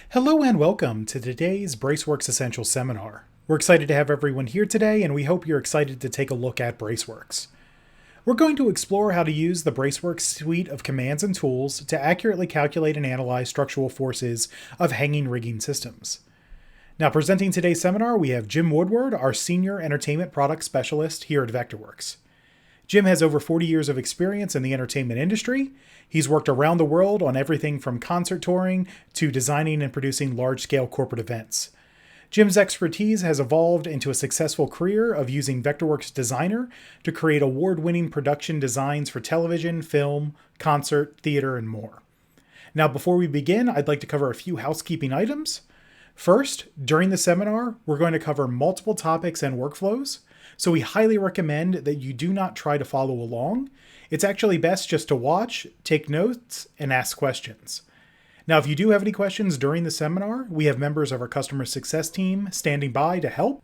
Hello and welcome to today's Braceworks Essential Seminar. We're excited to have everyone here today, and we hope you're excited to take a look at Braceworks. We're going to explore how to use the Braceworks suite of commands and tools to accurately calculate and analyze structural forces of hanging rigging systems. Now, presenting today's seminar, we have Jim Woodward, our Senior Entertainment Product Specialist here at Vectorworks. Jim has over 40 years of experience in the entertainment industry. He's worked around the world on everything from concert touring to designing and producing large scale corporate events. Jim's expertise has evolved into a successful career of using Vectorworks Designer to create award winning production designs for television, film, concert, theater, and more. Now, before we begin, I'd like to cover a few housekeeping items. First, during the seminar, we're going to cover multiple topics and workflows, so we highly recommend that you do not try to follow along. It's actually best just to watch, take notes, and ask questions. Now, if you do have any questions during the seminar, we have members of our customer success team standing by to help.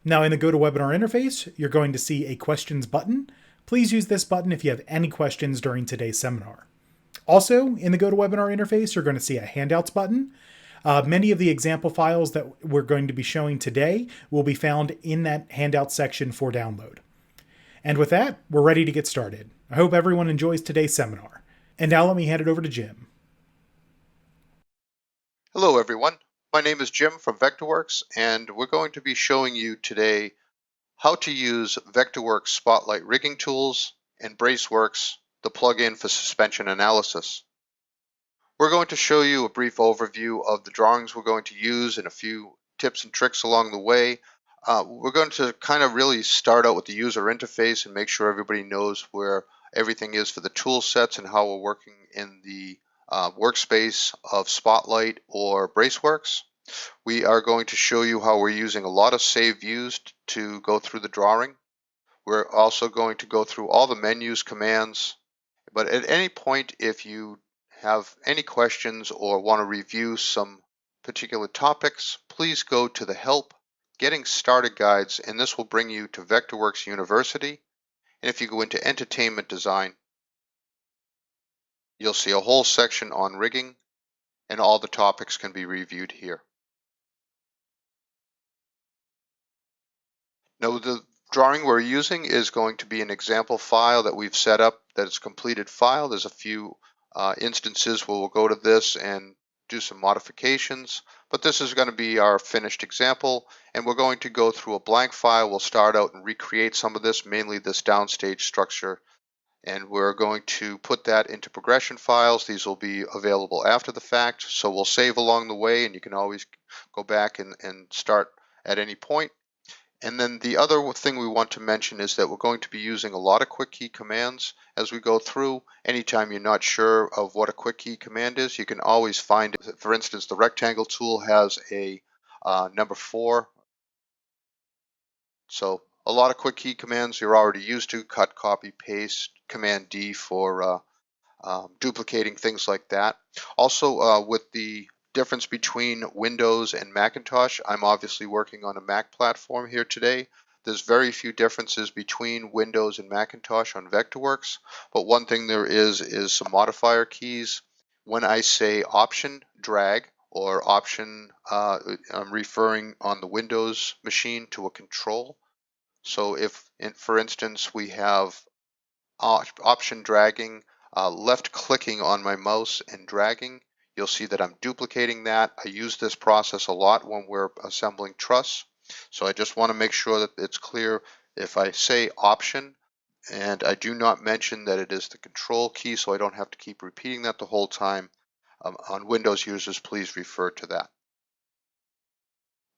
Now, in the GoToWebinar interface, you're going to see a questions button. Please use this button if you have any questions during today's seminar. Also, in the GoToWebinar interface, you're going to see a handouts button. Many of the example files that we're going to be showing today will be found in that handout section for download. And with that, we're ready to get started. I hope everyone enjoys today's seminar. And now let me hand it over to Jim. Hello everyone, my name is Jim from Vectorworks, and we're going to be showing you today how to use Vectorworks Spotlight rigging tools and Braceworks, the plugin for suspension analysis. We're going to show you a brief overview of the drawings we're going to use and a few tips and tricks along the way. We're going to kind of really start out with the user interface and make sure everybody knows where everything is for the tool sets and how we're working in the workspace of Spotlight or Braceworks. We are going to show you how we're using a lot of save views to go through the drawing. We're also going to go through all the menus, commands, but at any point if you have any questions or want to review some particular topics, please go to the Help Getting Started guides, and this will bring you to Vectorworks University. And if you go into Entertainment Design, you'll see a whole section on rigging, and all the topics can be reviewed here. Now, the drawing we're using is going to be an example file that we've set up that is a completed file. There's a few instances where we'll go to this and do some modifications, but this is going to be our finished example, and we're going to go through a blank file. We'll start out and recreate some of this, mainly this downstage structure, and we're going to put that into progression files. These will be available after the fact, so we'll save along the way, and you can always go back and start at any point. And then the other thing we want to mention is that we're going to be using a lot of quick key commands as we go through. Anytime you're not sure of what a quick key command is, you can always find it. For instance, the rectangle tool has a number 4. So a lot of quick key commands you're already used to: cut, copy, paste, Command D for duplicating, things like that. Also, with the difference between Windows and Macintosh, I'm obviously working on a Mac platform here today. There's very few differences between Windows and Macintosh on Vectorworks, but one thing there is some modifier keys. When I say Option drag or Option, I'm referring on the Windows machine to a control. So if, for instance, we have Option dragging, left clicking on my mouse and dragging, you'll see that I'm duplicating that. I use this process a lot when we're assembling truss. So I just want to make sure that it's clear. If I say Option and I do not mention that it is the control key, so I don't have to keep repeating that the whole time, on Windows users, please refer to that.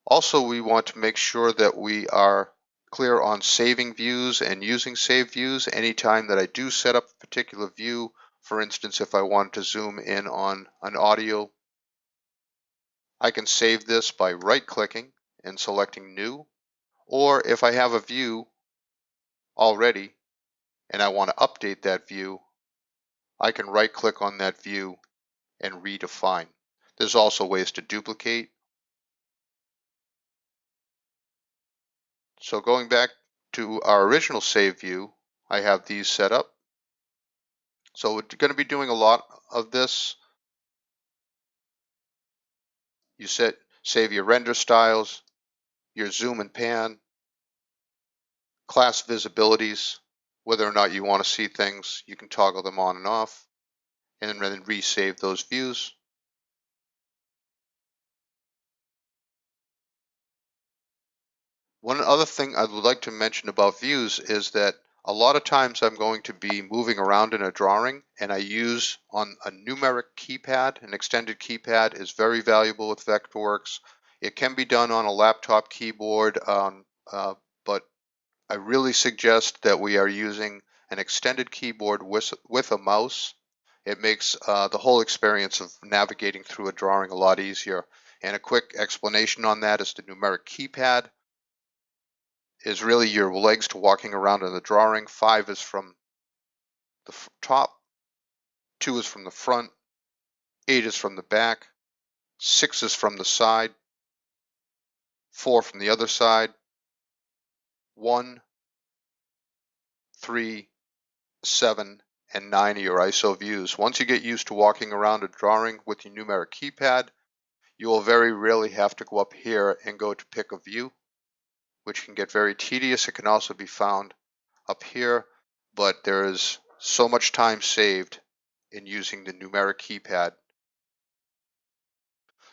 Also, we want to make sure that we are clear on saving views and using save views. Anytime that I do set up a particular view, for instance, if I want to zoom in on an audio, I can save this by right-clicking and selecting New. Or if I have a view already and I want to update that view, I can right-click on that view and redefine. There's also ways to duplicate. So going back to our original save view, I have these set up. So we're going to be doing a lot of this. You save your render styles, your zoom and pan, class visibilities, whether or not you want to see things, you can toggle them on and off, and then resave those views. One other thing I would like to mention about views is that a lot of times I'm going to be moving around in a drawing, and I use on a numeric keypad. An extended keypad is very valuable with Vectorworks. It can be done on a laptop keyboard, but I really suggest that we are using an extended keyboard with a mouse. It makes the whole experience of navigating through a drawing a lot easier. And a quick explanation on that is the numeric keypad is really your legs to walking around in the drawing. 5 is from the top, 2 is from the front, 8 is from the back, 6 is from the side, 4 from the other side, 1, 3, 7, and 9 are your ISO views. Once you get used to walking around a drawing with your numeric keypad, you will very rarely have to go up here and go to pick a view, which can get very tedious. It can also be found up here, but there is so much time saved in using the numeric keypad.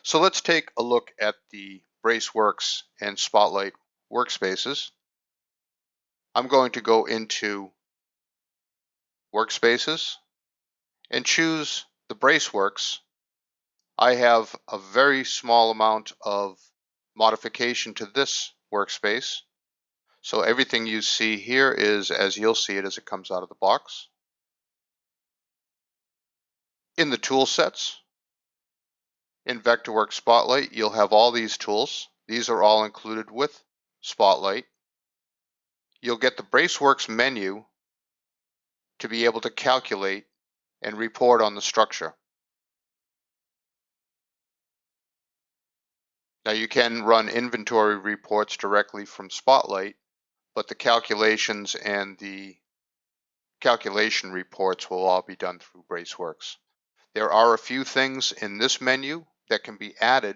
So let's take a look at the braceworks and spotlight workspaces. I'm going to go into workspaces and choose the braceworks. I have a very small amount of modification to this workspace. So everything you see here is as you'll see it as it comes out of the box. In the tool sets, in Vectorworks Spotlight, you'll have all these tools. These are all included with Spotlight. You'll get the Braceworks menu to be able to calculate and report on the structure. Now you can run inventory reports directly from Spotlight, but the calculations and the calculation reports will all be done through Braceworks. There are a few things in this menu that can be added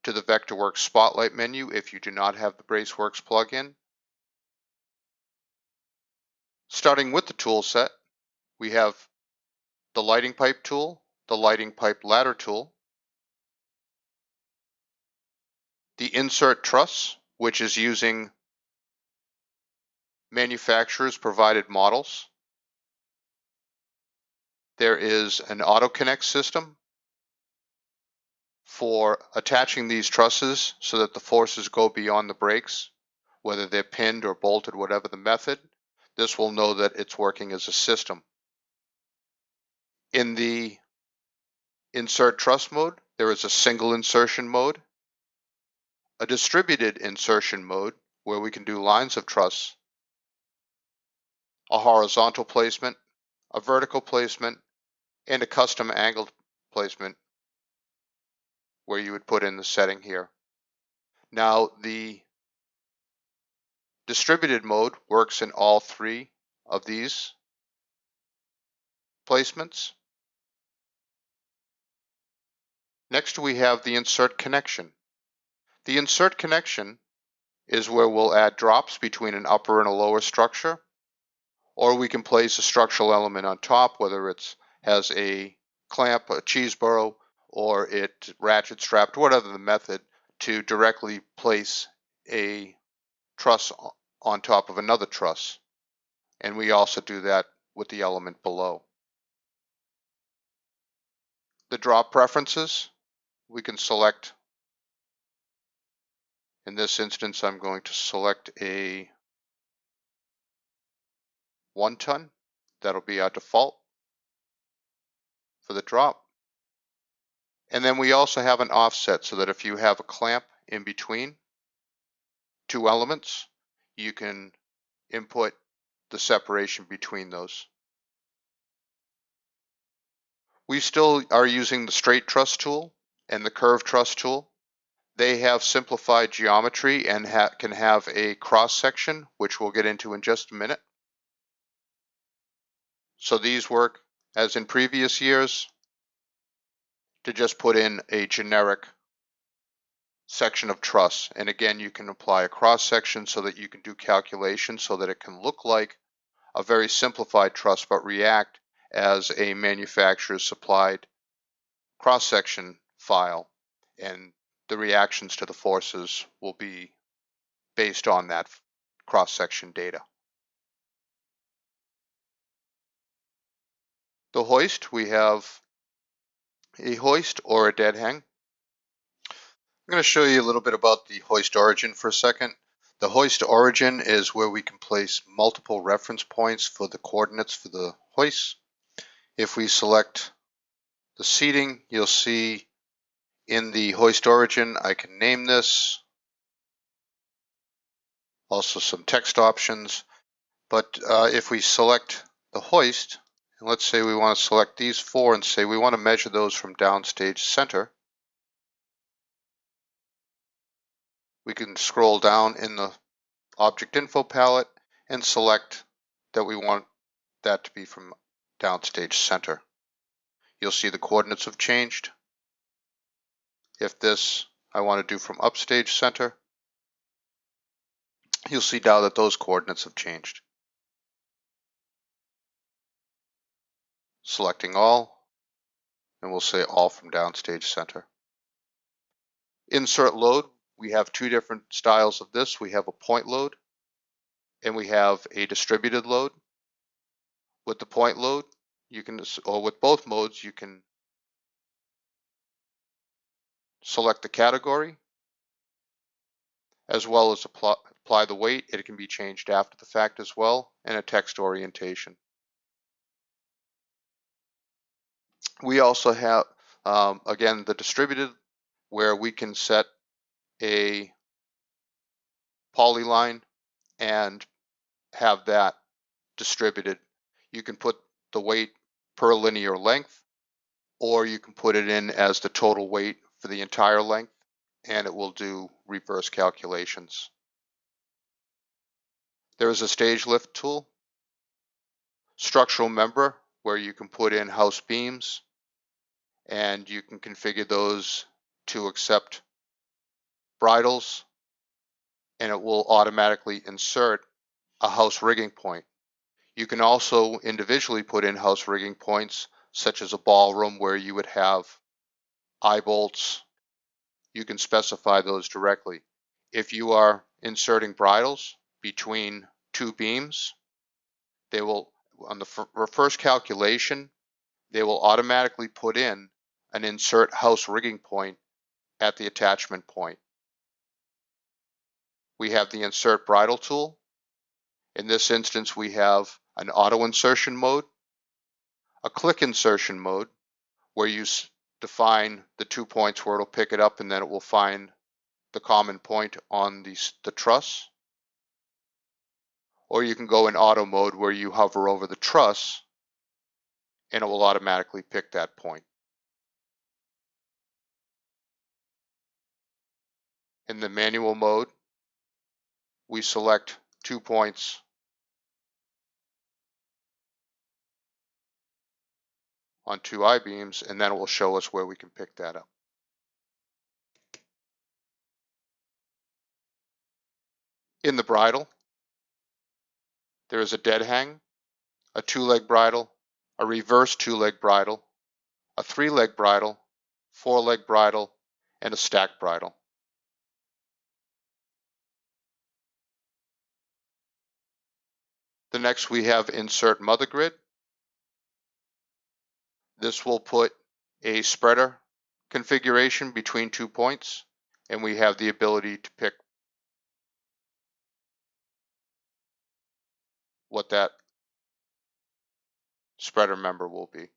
to the Vectorworks Spotlight menu if you do not have the Braceworks plugin. Starting with the tool set, we have the lighting pipe tool, the lighting pipe ladder tool, the insert truss, which is using manufacturer's provided models. There is an auto connect system for attaching these trusses so that the forces go beyond the brakes, whether they're pinned or bolted, whatever the method. This will know that it's working as a system. In the insert truss mode, there is a single insertion mode, a distributed insertion mode where we can do lines of truss, a horizontal placement, a vertical placement, and a custom angled placement where you would put in the setting here. Now the distributed mode works in all 3 of these placements. Next we have the insert connection. The insert connection is where we'll add drops between an upper and a lower structure, or we can place a structural element on top, whether it has a clamp, a cheese burrow, or it ratchet strapped, whatever the method, to directly place a truss on top of another truss. And we also do that with the element below. The drop preferences, we can select. In this instance, I'm going to select a 1 ton. That'll be our default for the drop. And then we also have an offset so that if you have a clamp in between 2 elements, you can input the separation between those. We still are using the straight truss tool and the curved truss tool. They have simplified geometry and can have a cross section, which we'll get into in just a minute. So these work as in previous years to just put in a generic section of truss. And again, you can apply a cross section so that you can do calculations so that it can look like a very simplified truss but react as a manufacturer's supplied cross section file, and the reactions to the forces will be based on that cross section data. The hoist, we have a hoist or a dead hang. I'm going to show you a little bit about the hoist origin for a second. The hoist origin is where we can place multiple reference points for the coordinates for the hoist. If we select the seating, you'll see in the hoist origin, I can name this. Also some text options. But if we select the hoist, and let's say we want to select these four and say we want to measure those from downstage center, we can scroll down in the object info palette and select that we want that to be from downstage center. You'll see the coordinates have changed. If this I want to do from upstage center, you'll see now that those coordinates have changed. Selecting all, and we'll say all from downstage center. Insert load, we have two different styles of this. We have a point load and we have a distributed load. With the point load, you can, or with both modes, you can select the category as well as apply the weight. It can be changed after the fact as well, and a text orientation. We also have, again, the distributed, where we can set a polyline and have that distributed. You can put the weight per linear length, or you can put it in as the total weight for the entire length, and it will do reverse calculations. There is a stage lift tool, structural member, where you can put in house beams, and you can configure those to accept bridles, and it will automatically insert a house rigging point. You can also individually put in house rigging points, such as a ballroom where you would have eye bolts. You can specify those directly. If you are inserting bridles between two beams, they will, on the first calculation, they will automatically put in an insert house rigging point at the attachment point. We have the insert bridle tool. In this instance, we have an auto insertion mode, a click insertion mode, where you define the 2 points where it'll pick it up and then it will find the common point on the truss. Or you can go in auto mode where you hover over the truss and it will automatically pick that point. In the manual mode, we select 2 points on 2 I-beams, and then it will show us where we can pick that up. In the bridle, there is a dead hang, a 2-leg bridle, a reverse 2-leg bridle, a 3-leg bridle, 4-leg bridle, and a stack bridle. The next we have insert mother grid. This will put a spreader configuration between 2 points, and we have the ability to pick what that spreader member will be.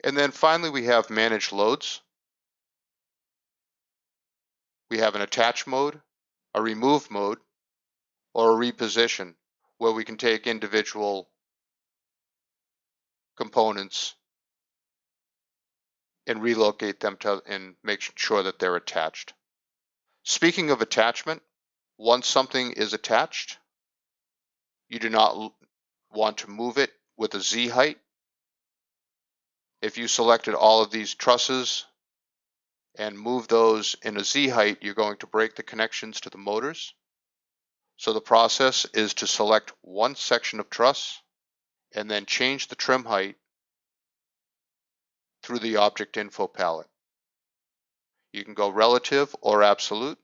And then finally we have manage loads. We have an attach mode, a remove mode, or a reposition, where we can take individual components and relocate them and make sure that they're attached. Speaking of attachment, once something is attached, you do not want to move it with a Z height. If you selected all of these trusses and move those in a Z height, you're going to break the connections to the motors. So the process is to select one section of truss and then change the trim height through the object info palette. You can go relative or absolute,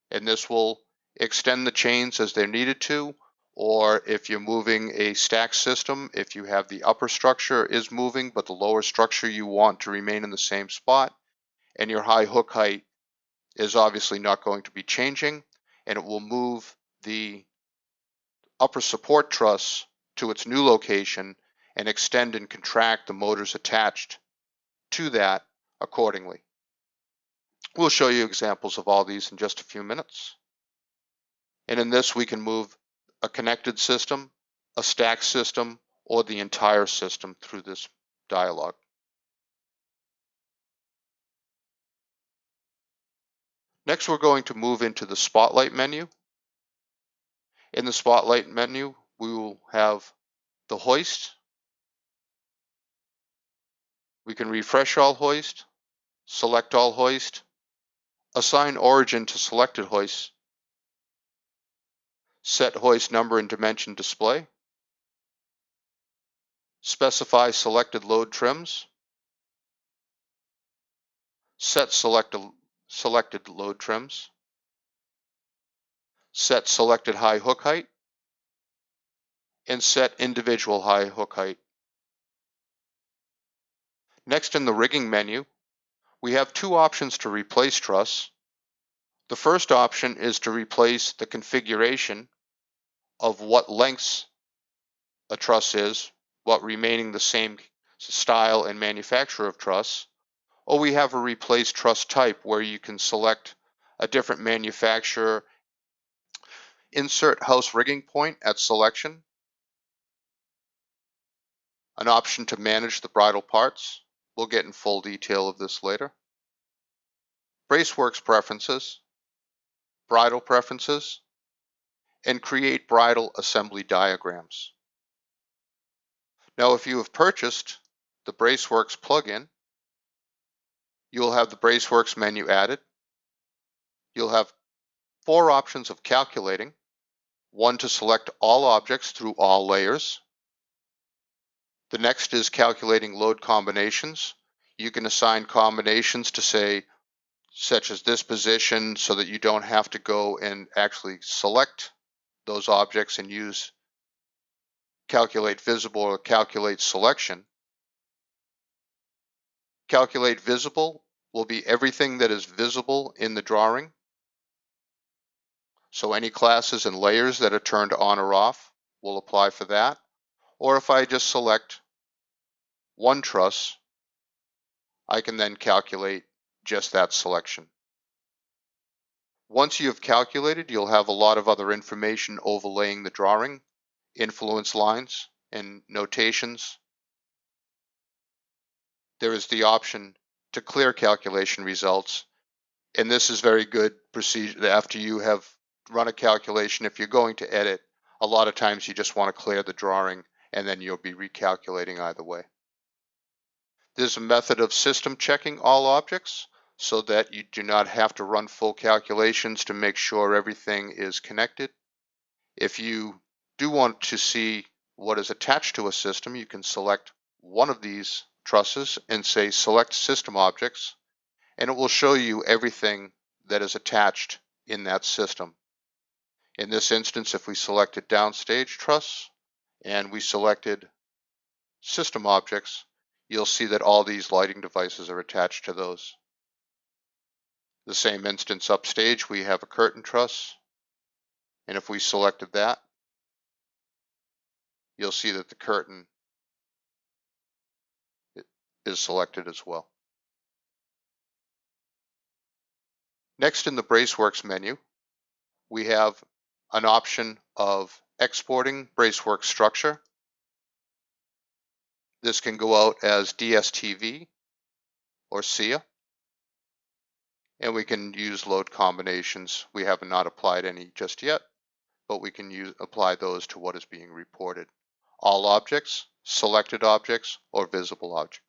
and this will extend the chains as they're needed to, or if you're moving a stack system, if you have the upper structure is moving but the lower structure you want to remain in the same spot, and your high hook height is obviously not going to be changing, and it will move the upper support truss to its new location and extend and contract the motors attached to that accordingly. We'll show you examples of all these in just a few minutes. And in this, we can move a connected system, a stack system, or the entire system through this dialog. Next, we're going to move into the Spotlight menu. In the Spotlight menu, we will have the hoist. We can refresh all hoist, select all hoist, assign origin to selected hoist, set hoist number and dimension display, specify selected load trims, set selected load trims, set selected high hook height, and set individual high hook height. Next, in the rigging menu, we have two options to replace truss. The first option is to replace the configuration of what lengths a truss is, while remaining the same style and manufacturer of truss, or we have a replace truss type where you can select a different manufacturer, insert house rigging point at selection, an option to manage the bridle parts. We'll get in full detail of this later. Braceworks preferences, bridle preferences, and create bridle assembly diagrams. Now, if you have purchased the Braceworks plugin, you will have the Braceworks menu added. You'll have four options of calculating, one to select all objects through all layers. The next is calculating load combinations. You can assign combinations to say, such as this position, so that you don't have to go and actually select those objects and use calculate visible or calculate selection. Calculate visible will be everything that is visible in the drawing. So any classes and layers that are turned on or off will apply for that. Or if I just select one truss, I can then calculate just that selection. Once you have calculated, you'll have a lot of other information overlaying the drawing, influence lines and notations. There is the option to clear calculation results, and this is very good procedure after you have run a calculation. If you're going to edit, a lot of times you just want to clear the drawing and then you'll be recalculating either way. There's a method of system checking all objects so that you do not have to run full calculations to make sure everything is connected. If you do want to see what is attached to a system, you can select one of these trusses and say select system objects, and it will show you everything that is attached in that system. In this instance, if we selected downstage truss and we selected system objects, you'll see that all these lighting devices are attached to those. The same instance upstage, we have a curtain truss, and if we selected that, you'll see that the curtain is selected as well. Next, in the Braceworks menu, we have an option of exporting Braceworks structure. This can go out as DSTV or SIA, and we can use load combinations. We have not applied any just yet, but we can apply those to what is being reported. All objects, selected objects, or visible objects.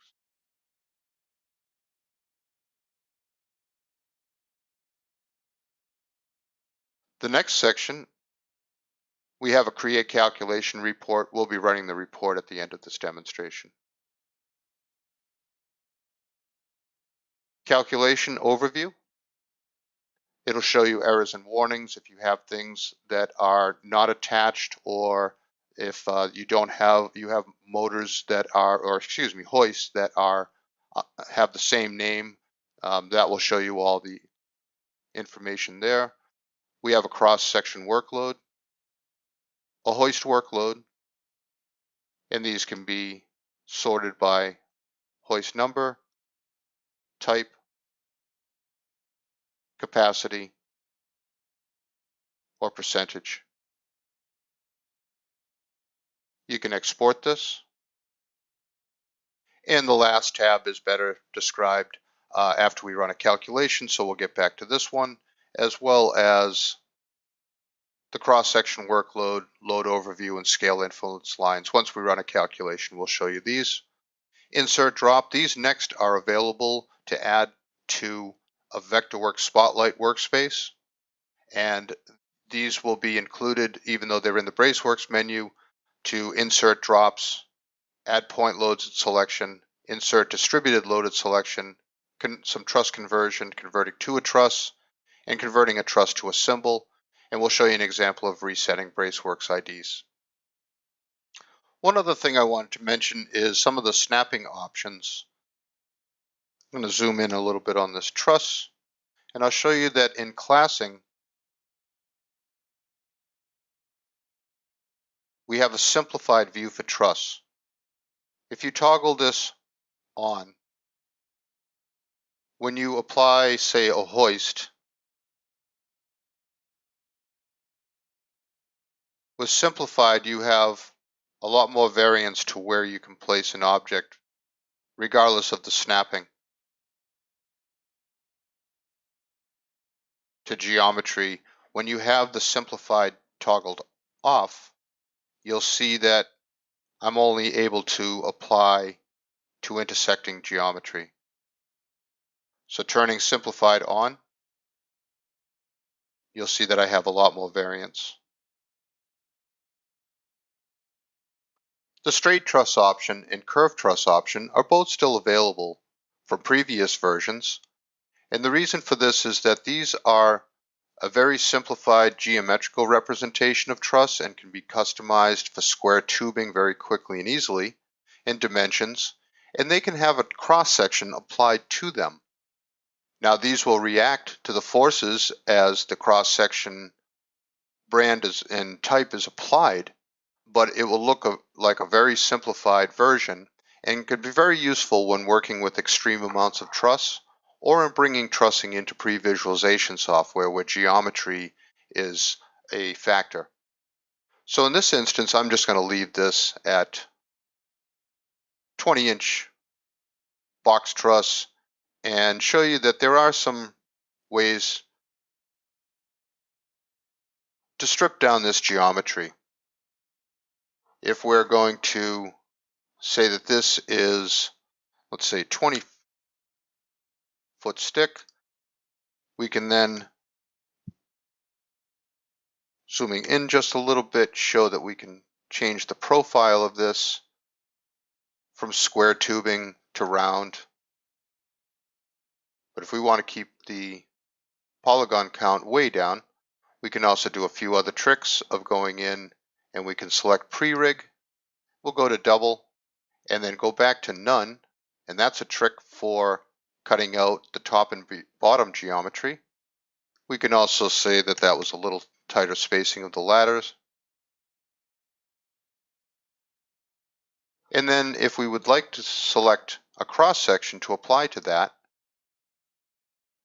The next section, we have a create calculation report. We'll be running the report at the end of this demonstration. Calculation overview. It'll show you errors and warnings if you have things that are not attached, or if you have motors that are, or excuse me, hoists that are have the same name. That will show you all the information there. We have a cross-section workload, a hoist workload, and these can be sorted by hoist number, type, capacity, or percentage. You can export this. And the last tab is better described after we run a calculation, so we'll get back to this one, as well as the cross-section workload, load overview, and scale influence lines. Once we run a calculation, we'll show you these. Insert drop. These next are available to add to a Vectorworks Spotlight workspace, and these will be included, even though they're in the braceworks menu, to insert drops, add point loads at selection, insert distributed loaded selection, some truss conversion, converting to a truss, and converting a truss to a symbol. And we'll show you an example of resetting braceworks IDs. One other thing I wanted to mention is some of the snapping options. I'm going to zoom in a little bit on this truss, and I'll show you that in classing, we have a simplified view for truss. If you toggle this on, when you apply, say, a hoist, with simplified, you have a lot more variance to where you can place an object, regardless of the snapping. To geometry, when you have the simplified toggled off, you'll see that I'm only able to apply to intersecting geometry. So turning simplified on, you'll see that I have a lot more variance. The straight truss option and curved truss option are both still available from previous versions, and the reason for this is that these are a very simplified geometrical representation of truss and can be customized for square tubing very quickly and easily in dimensions, and they can have a cross section applied to them. Now these will react to the forces as the cross section brand and type is applied, but it will look like a very simplified version and could be very useful when working with extreme amounts of truss or in bringing trussing into pre-visualization software where geometry is a factor. So in this instance, I'm just going to leave this at 20-inch box truss and show you that there are some ways to strip down this geometry. If we're going to say that this is, let's say, 20-foot stick, we can then, zooming in just a little bit, show that we can change the profile of this from square tubing to round. But if we want to keep the polygon count way down, we can also do a few other tricks of going in, and we can select pre-rig. We'll go to double and then go back to none, and that's a trick for cutting out the top and bottom geometry. We can also say that that was a little tighter spacing of the ladders. And then if we would like to select a cross section to apply to that,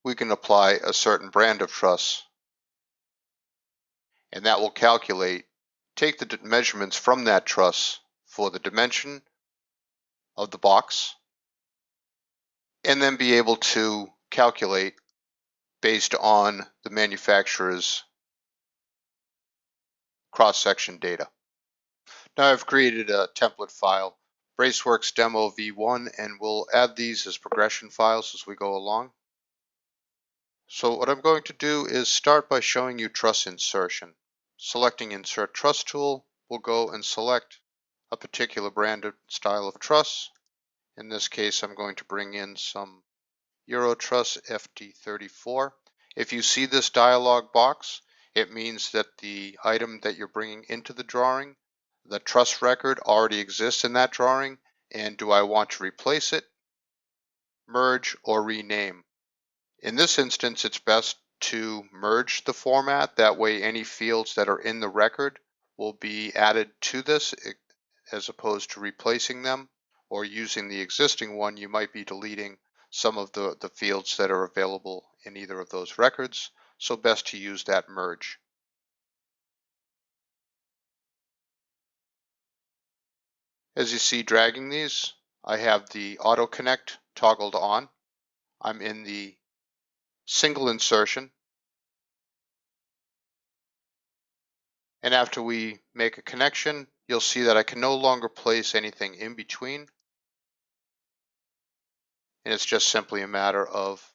we can apply a certain brand of truss, and that will calculate, take the measurements from that truss for the dimension of the box, and then be able to calculate based on the manufacturer's cross-section data. Now I've created a template file braceworks demo v1, and we'll add these as progression files as we go along. So what I'm going to do is start by showing you truss insertion. Selecting Insert Truss tool, we'll go and select a particular branded style of truss. In this case, I'm going to bring in some Euro Truss FD34. If you see this dialog box, it means that the item that you're bringing into the drawing, the truss record already exists in that drawing, and do I want to replace it, merge, or rename? In this instance, it's best to merge the format. That way any fields that are in the record will be added to this as opposed to replacing them, or using the existing one, you might be deleting some of the fields that are available in either of those records. So best to use that merge. As you see dragging these, I have the auto connect toggled on. I'm in the single insertion. And after we make a connection, you'll see that I can no longer place anything in between. And it's just simply a matter of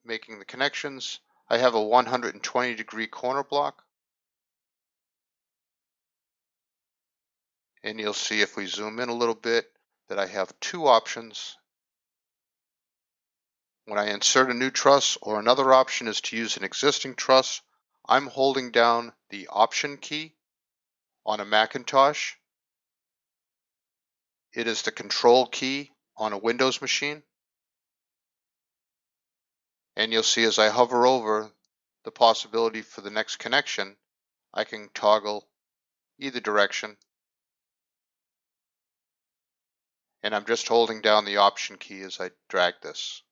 making the connections. I have a 120-degree corner block. And you'll see if we zoom in a little bit that I have two options. When I insert a new truss, or another option is to use an existing truss, I'm holding down the Option key on a Macintosh. It is the Control key on a Windows machine. And you'll see as I hover over the possibility for the next connection, I can toggle either direction. And I'm just holding down the Option key as I drag this.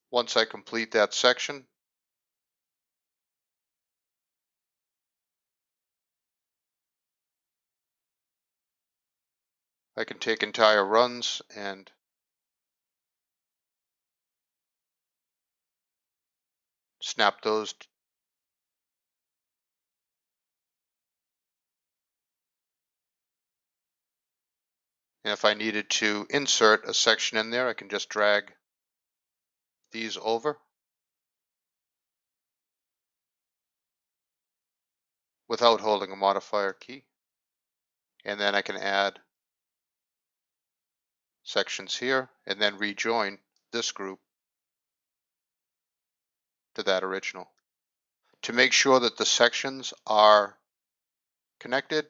Once I complete that section, I can take entire runs and snap those. And if I needed to insert a section in there, I can just drag these over without holding a modifier key. And then I can add sections here and then rejoin this group to that original. To make sure that the sections are connected,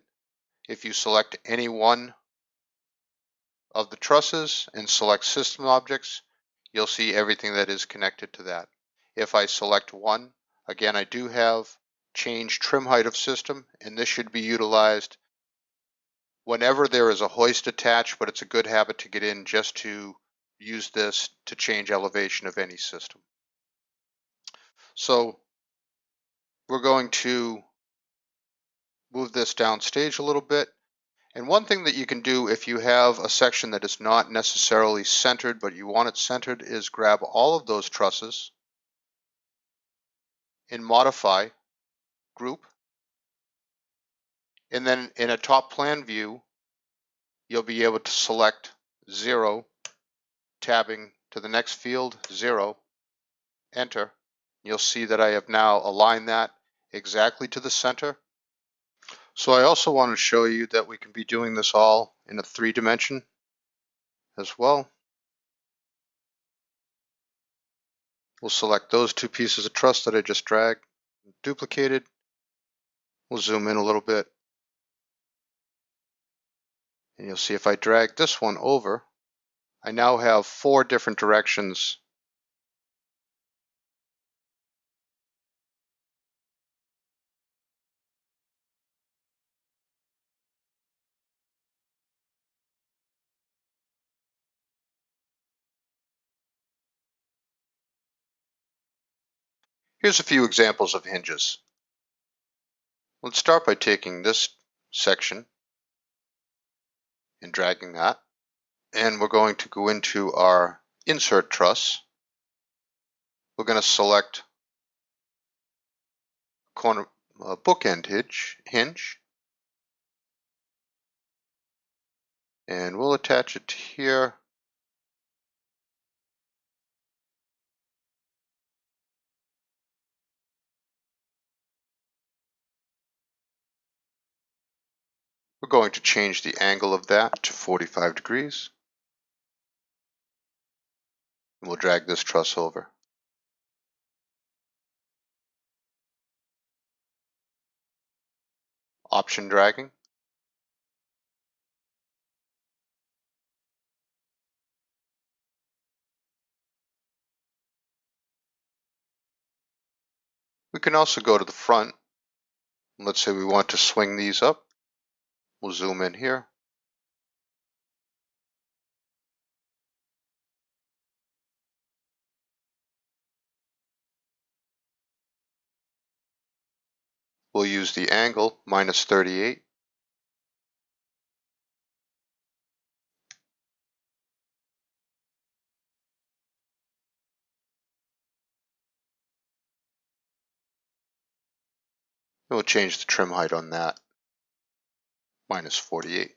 if you select any one of the trusses and select System Objects, you'll see everything that is connected to that. If I select one, again, I do have Change Trim Height of System, and this should be utilized whenever there is a hoist attached, but it's a good habit to get in just to use this to change elevation of any system. So we're going to move this downstage a little bit. And one thing that you can do if you have a section that is not necessarily centered, but you want it centered, is grab all of those trusses in Modify, Group, and then in a top plan view, you'll be able to select 0, tabbing to the next field, 0, enter. You'll see that I have now aligned that exactly to the center. So I also want to show you that we can be doing this all in a 3-dimension as well. We'll select those two pieces of truss that I just dragged, duplicated. We'll zoom in a little bit. And you'll see if I drag this one over, I now have 4 different directions. Here's a few examples of hinges. Let's start by taking this section and dragging that. and we're going to go into our insert truss. We're going to select corner bookend hinge, and we'll attach it here. We're going to change the angle of that to 45 degrees. And we'll drag this truss over. Option dragging. We can also go to the front. Let's say we want to swing these up. We'll zoom in here. We'll use the angle -38. And we'll change the trim height on that, -48.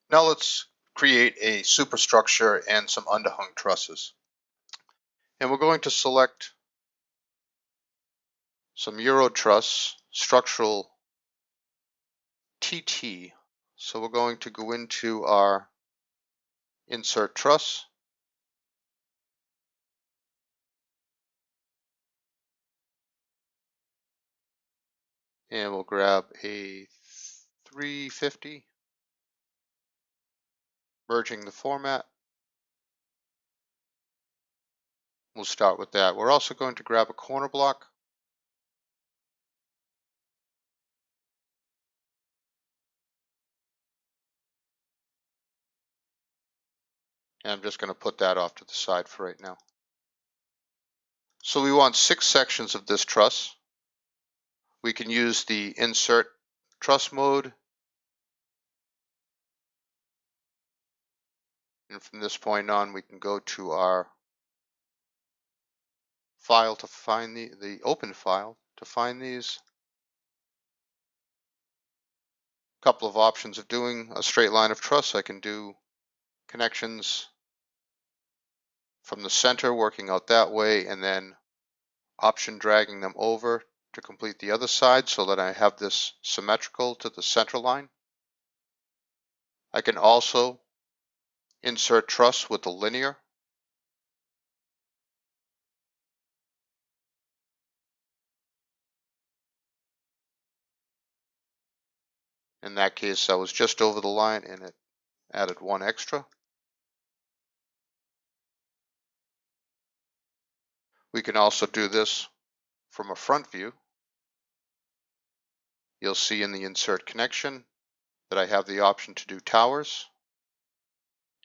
Now let's create a superstructure and some underhung trusses. And we're going to select some Euro truss structural TT. So we're going to go into our insert truss. And we'll grab a 350, merging the format. We'll start with that. We're also going to grab a corner block. And I'm just going to put that off to the side for right now. So we want 6 sections of this truss. We can use the insert truss mode. And from this point on, we can go to our file to find the open file to find these. Couple of options of doing a straight line of truss. I can do connections from the center, working out that way, and then option dragging them over to complete the other side so that I have this symmetrical to the center line. I can also insert truss with the linear. In that case, I was just over the line and it added 1 extra. We can also do this from a front view. You'll see in the insert connection that I have the option to do towers.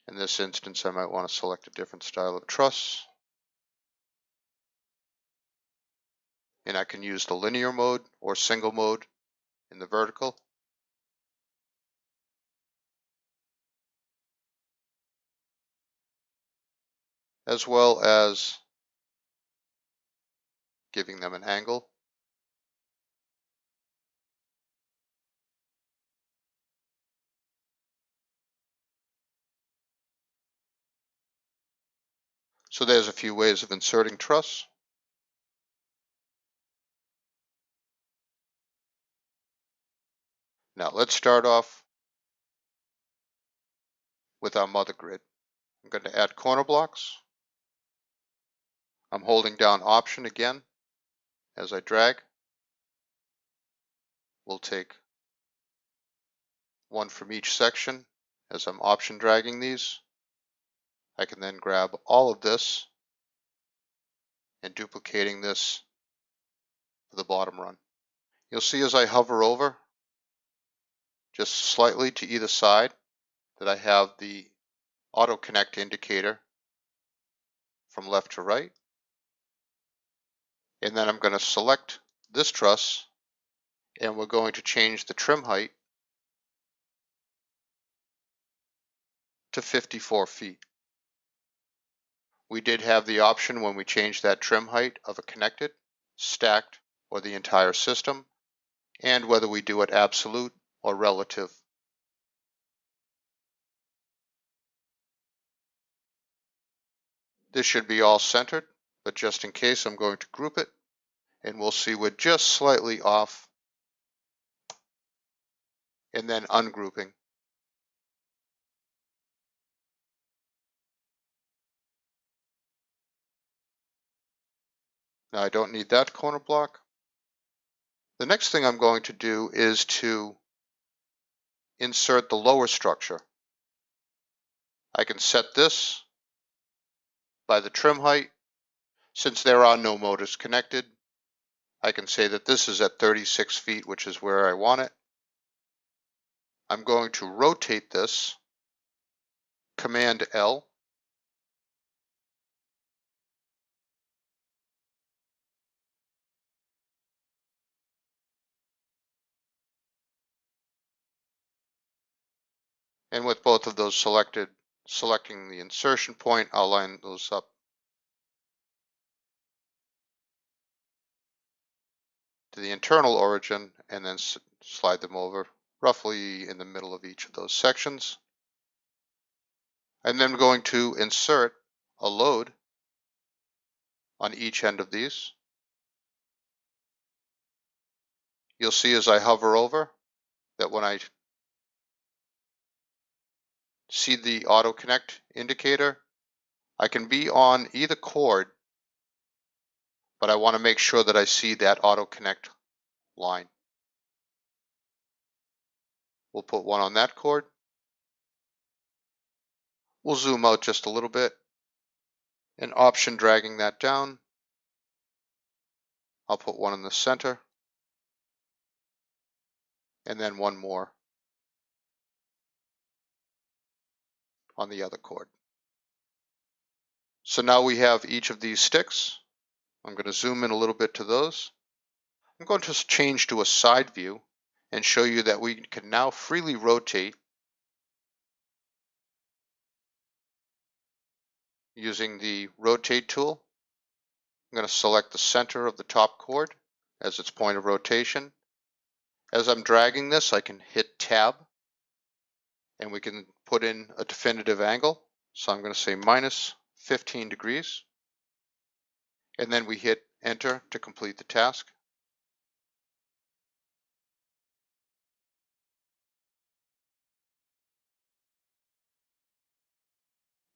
In this instance, I might want to select a different style of truss. And I can use the linear mode or single mode in the vertical. As well as giving them an angle. So there's a few ways of inserting truss. Now let's start off with our mother grid. I'm going to add corner blocks. I'm holding down option again as I drag. We'll take one from each section as I'm option dragging these. I can then grab all of this and duplicating this for the bottom run. You'll see as I hover over just slightly to either side that I have the auto connect indicator from left to right. And then I'm going to select this truss and we're going to change the trim height to 54 feet. We did have the option when we changed that trim height of a connected, stacked, or the entire system, and whether we do it absolute or relative. This should be all centered, but just in case I'm going to group it, and we'll see we're just slightly off, and then ungrouping. Now I don't need that corner block. The next thing I'm going to do is to insert the lower structure. I can set this by the trim height. Since there are no motors connected, I can say that this is at 36 feet, which is where I want it. I'm going to rotate this, Command L, and with both of those selected, selecting the insertion point, I'll line those up to the internal origin and then slide them over roughly in the middle of each of those sections. And then we're going to insert a load on each end of these. You'll see as I hover over that when I see the auto connect indicator, I can be on either cord, but I want to make sure that I see that auto connect line. We'll put one on that cord. We'll zoom out just a little bit and option dragging that down. I'll put one in the center and then one more on the other cord. So now we have each of these sticks. I'm going to zoom in a little bit to those. I'm going to change to a side view and show you that we can now freely rotate using the rotate tool. I'm going to select the center of the top cord as its point of rotation. As I'm dragging this, I can hit tab and we can put in a definitive angle. So I'm going to say minus 15 degrees. And then we hit enter to complete the task.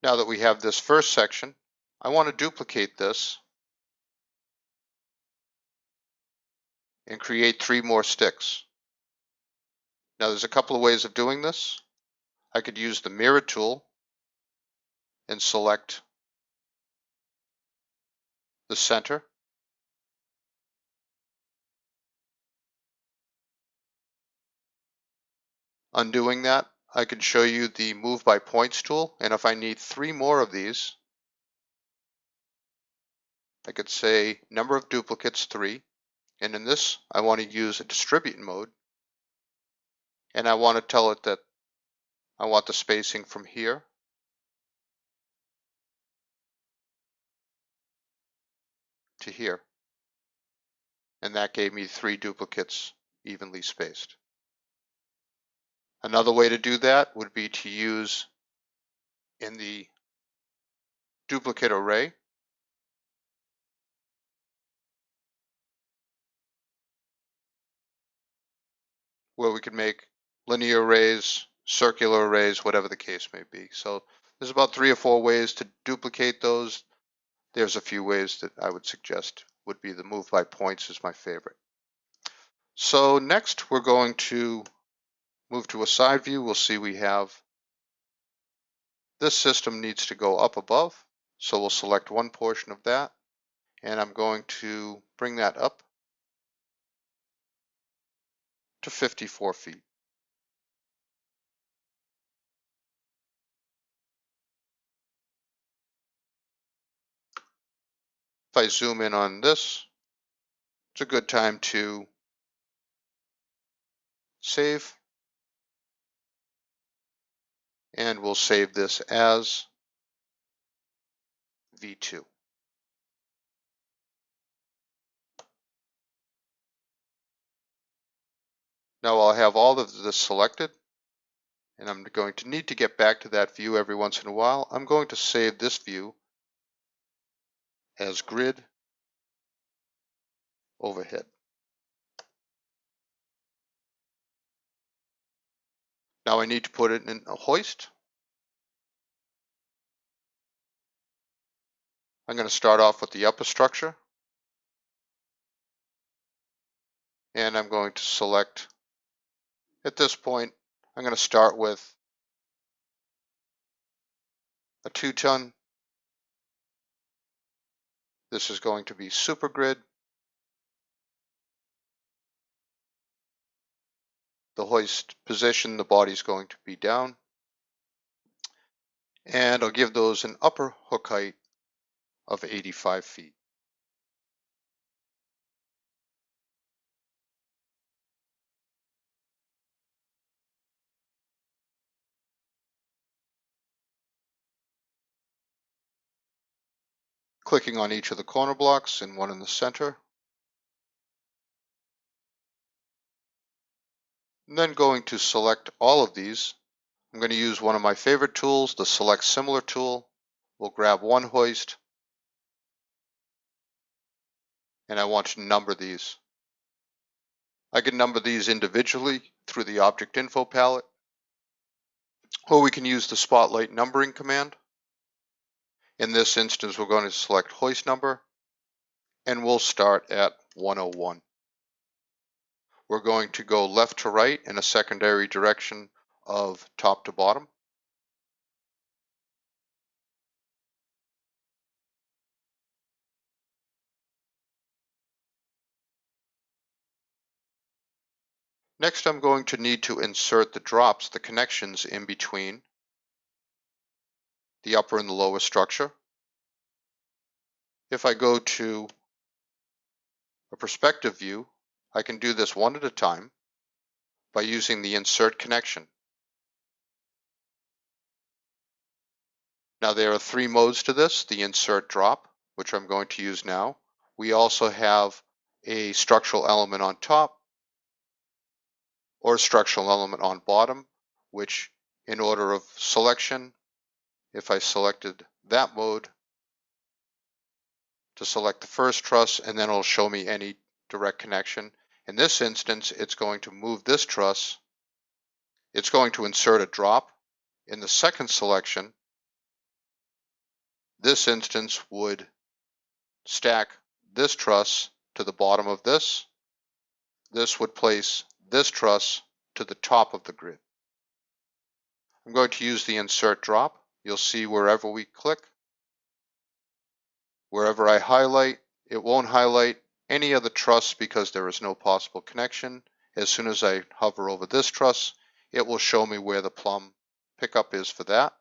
Now that we have this first section, I want to duplicate this and create 3 more sticks. Now there's a couple of ways of doing this. I could use the mirror tool and select the center. Undoing that, I can show you the move by points tool, and if I need 3 more of these, I could say number of duplicates 3, and in this I want to use a distribute mode, and I want to tell it that I want the spacing from here to here, and that gave me 3 duplicates evenly spaced. Another way to do that would be to use in the duplicate array, where we can make linear arrays, circular arrays, whatever the case may be. So there's about 3 or 4 ways to duplicate those. There's a few ways that I would suggest would be the move by points is my favorite. So next we're going to move to a side view. We'll see we have this system needs to go up above. So we'll select one portion of that, and I'm going to bring that up to 54 feet. If I zoom in on this, it's a good time to Save, and we'll save this as V2. Now I'll have all of this selected, and I'm going to need to get back to that view every once in a while. I'm going to save this view as grid overhead. Now I need to put it in a hoist. I'm going to start off with the upper structure, and I'm going to select, at this point, I'm going to start with a 2-ton. This is going to be super grid. The hoist position, the body is going to be down. And I'll give those an upper hook height of 85 feet. Clicking on each of the corner blocks and one in the center. And then going to select all of these. I'm going to use one of my favorite tools, the Select Similar tool. We'll grab one hoist, and I want to number these. I can number these individually through the Object Info palette, or we can use the Spotlight numbering command. In this instance, we're going to select hoist number, and we'll start at 101. We're going to go left to right in a secondary direction of top to bottom. Next, I'm going to need to insert the drops, the connections in between the upper and the lower structure. If I go to a perspective view, I can do this one at a time by using the insert connection. Now there are 3 modes to this: the insert drop, which I'm going to use now. We also have a structural element on top or a structural element on bottom, which in order of selection, if I selected that mode to select the first truss, and then it'll show me any direct connection. In this instance, it's going to move this truss. It's going to insert a drop. In the second selection, this instance would stack this truss to the bottom of this. This would place this truss to the top of the grid. I'm going to use the insert drop. You'll see wherever we click, wherever I highlight, it won't highlight any of the truss because there is no possible connection. As soon as I hover over this truss, it will show me where the plumb pickup is for that.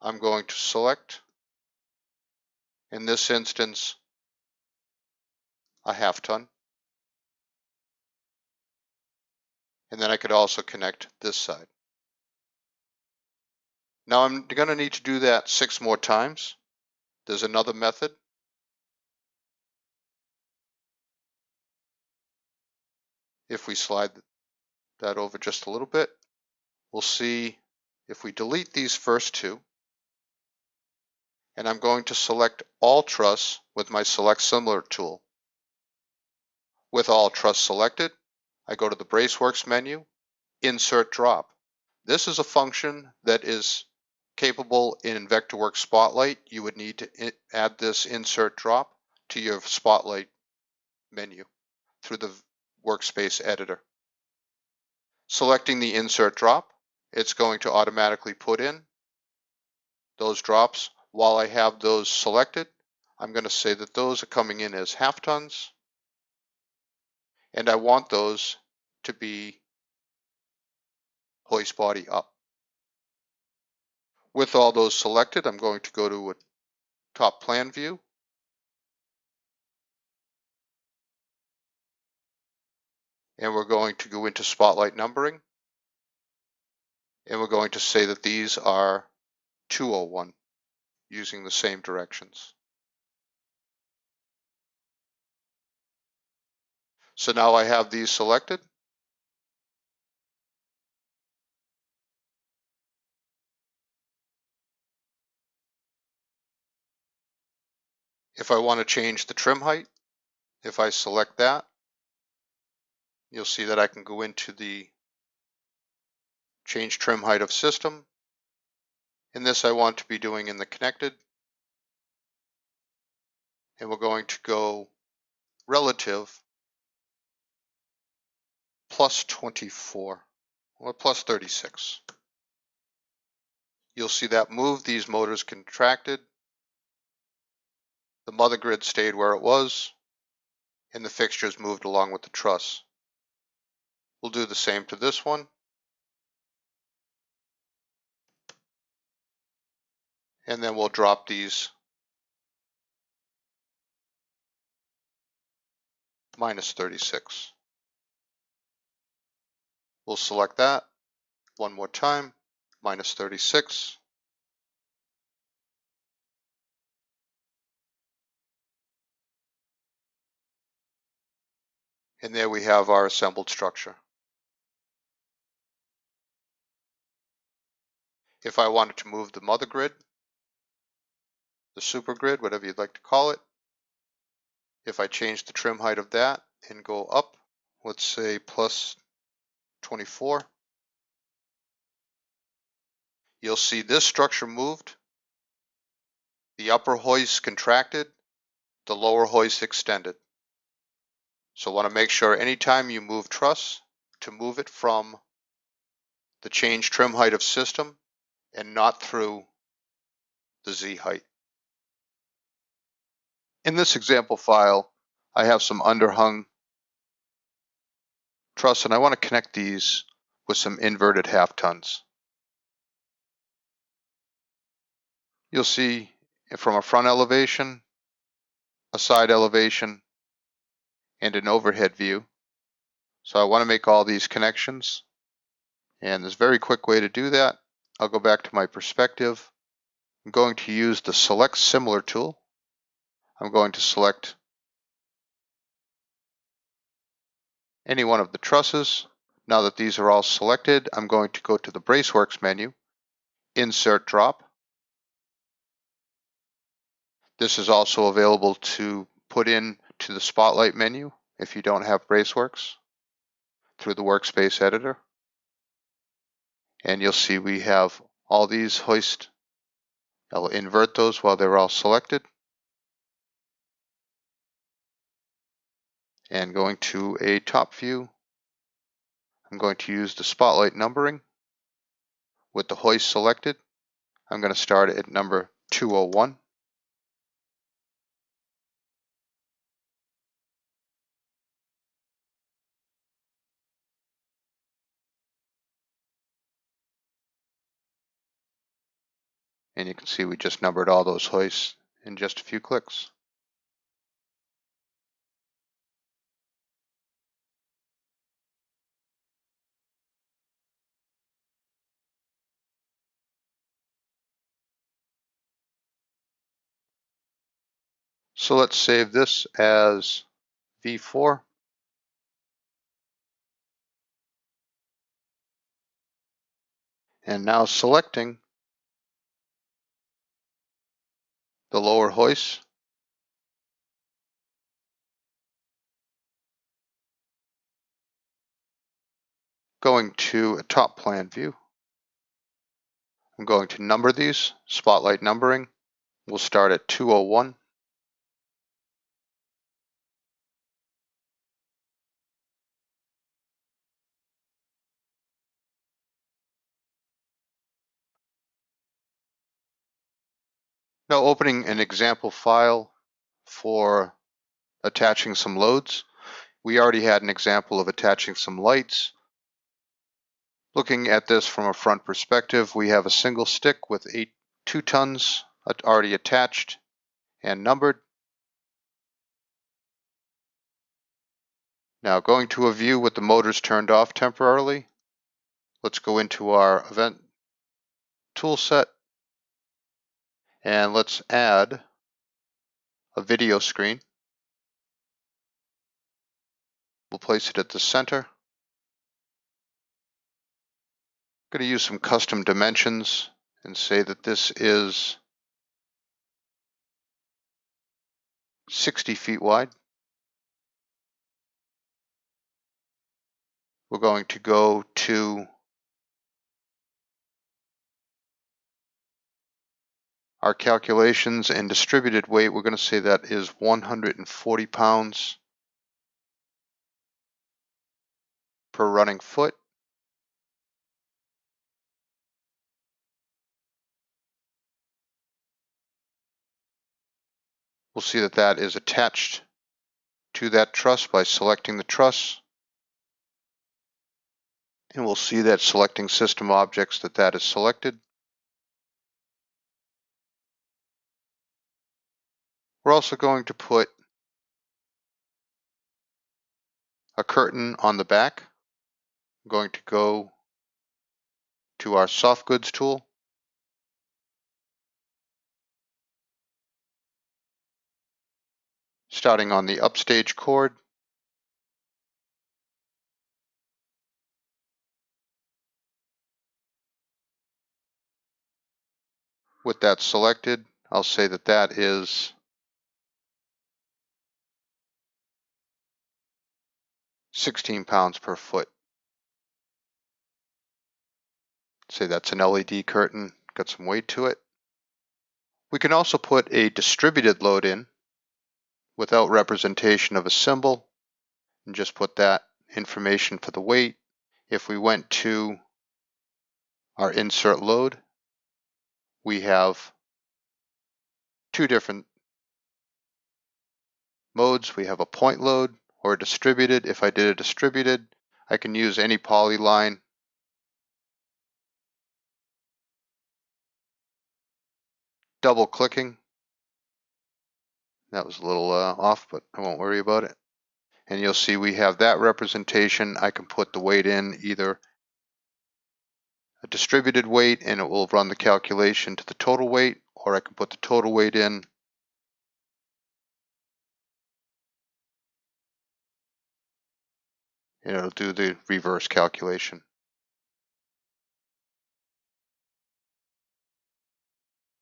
I'm going to select, in this instance, a 1/2 ton. And then I could also connect this side. Now I'm going to need to do that 6 more times. There's another method. If we slide that over just a little bit, we'll see if we delete these first 2, and I'm going to select all truss with my Select Similar tool. With all truss selected, I go to the Braceworks menu, Insert Drop. This is a function that is capable in Vectorworks Spotlight. You would need to add this Insert Drop to your Spotlight menu through the Workspace Editor. Selecting the Insert Drop, it's going to automatically put in those drops. While I have those selected, I'm going to say that those are coming in as 1/2 tons, and I want those to be hoist body up. With all those selected, I'm going to go to a top plan view. . . And we're going to go into spotlight numbering, and we're going to say that these are 201 using the same directions. So now I have these selected. If I want to change the trim height, if I select that, you'll see that I can go into the change trim height of system. And this I want to be doing in the connected. And we're going to go relative plus 24 or plus 36. You'll see that move, these motors contracted, the mother grid stayed where it was, and the fixtures moved along with the truss. We'll do the same to this one. And then we'll drop these minus 36. We'll select that one more time, minus 36. And there we have our assembled structure. If I wanted to move the mother grid, the super grid, whatever you'd like to call it, if I change the trim height of that and go up, let's say plus 24, you'll see this structure moved, the upper hoist contracted, the lower hoist extended. So want to make sure anytime you move truss, to move it from the change trim height of system and not through the Z height. In this example file, I have some underhung truss and I want to connect these with some inverted half tons. You'll see from a front elevation, a side elevation, and an overhead view. So I want to make all these connections. And there's a very quick way to do that. I'll go back to my perspective. I'm going to use the Select Similar tool. I'm going to select any one of the trusses. Now that these are all selected, I'm going to go to the Braceworks menu, Insert Drop. This is also available to put in to the Spotlight menu if you don't have Braceworks through the Workspace Editor. And you'll see we have all these hoist. I'll invert those while they're all selected. And going to a top view, I'm going to use the Spotlight numbering. With the hoist selected, I'm going to start at number 201. And you can see we just numbered all those hoists in just a few clicks. So let's save this as V4. And now selecting the lower hoist, going to a top plan view. I'm going to number these, Spotlight numbering. We'll start at 201. Now opening an example file for attaching some loads. We already had an example of attaching some lights. Looking at this from a front perspective, we have a single stick with 2 tons already attached and numbered. Now going to a view with the motors turned off temporarily, let's go into our event tool set and let's add a video screen. We'll place it at the center. I'm going to use some custom dimensions and say that this is 60 feet wide. We're going to go to our calculations and distributed weight. We're going to say that is 140 pounds per running foot. We'll see that that is attached to that truss by selecting the truss. And we'll see that selecting system objects that is selected. We're also going to put a curtain on the back. I'm going to go to our soft goods tool. Starting on the upstage cord. With that selected, I'll say that that is 16 pounds per foot. Say that's an LED curtain, got some weight to it. We can also put a distributed load in without representation of a symbol and just put that information for the weight. If we went to our insert load, we have two different modes. We have a point load or a distributed. If I did a distributed, I can use any polyline. Double clicking. That was a little off, but I won't worry about it. And you'll see we have that representation. I can put the weight in either a distributed weight and it will run the calculation to the total weight, or I can put the total weight in. And it'll do the reverse calculation.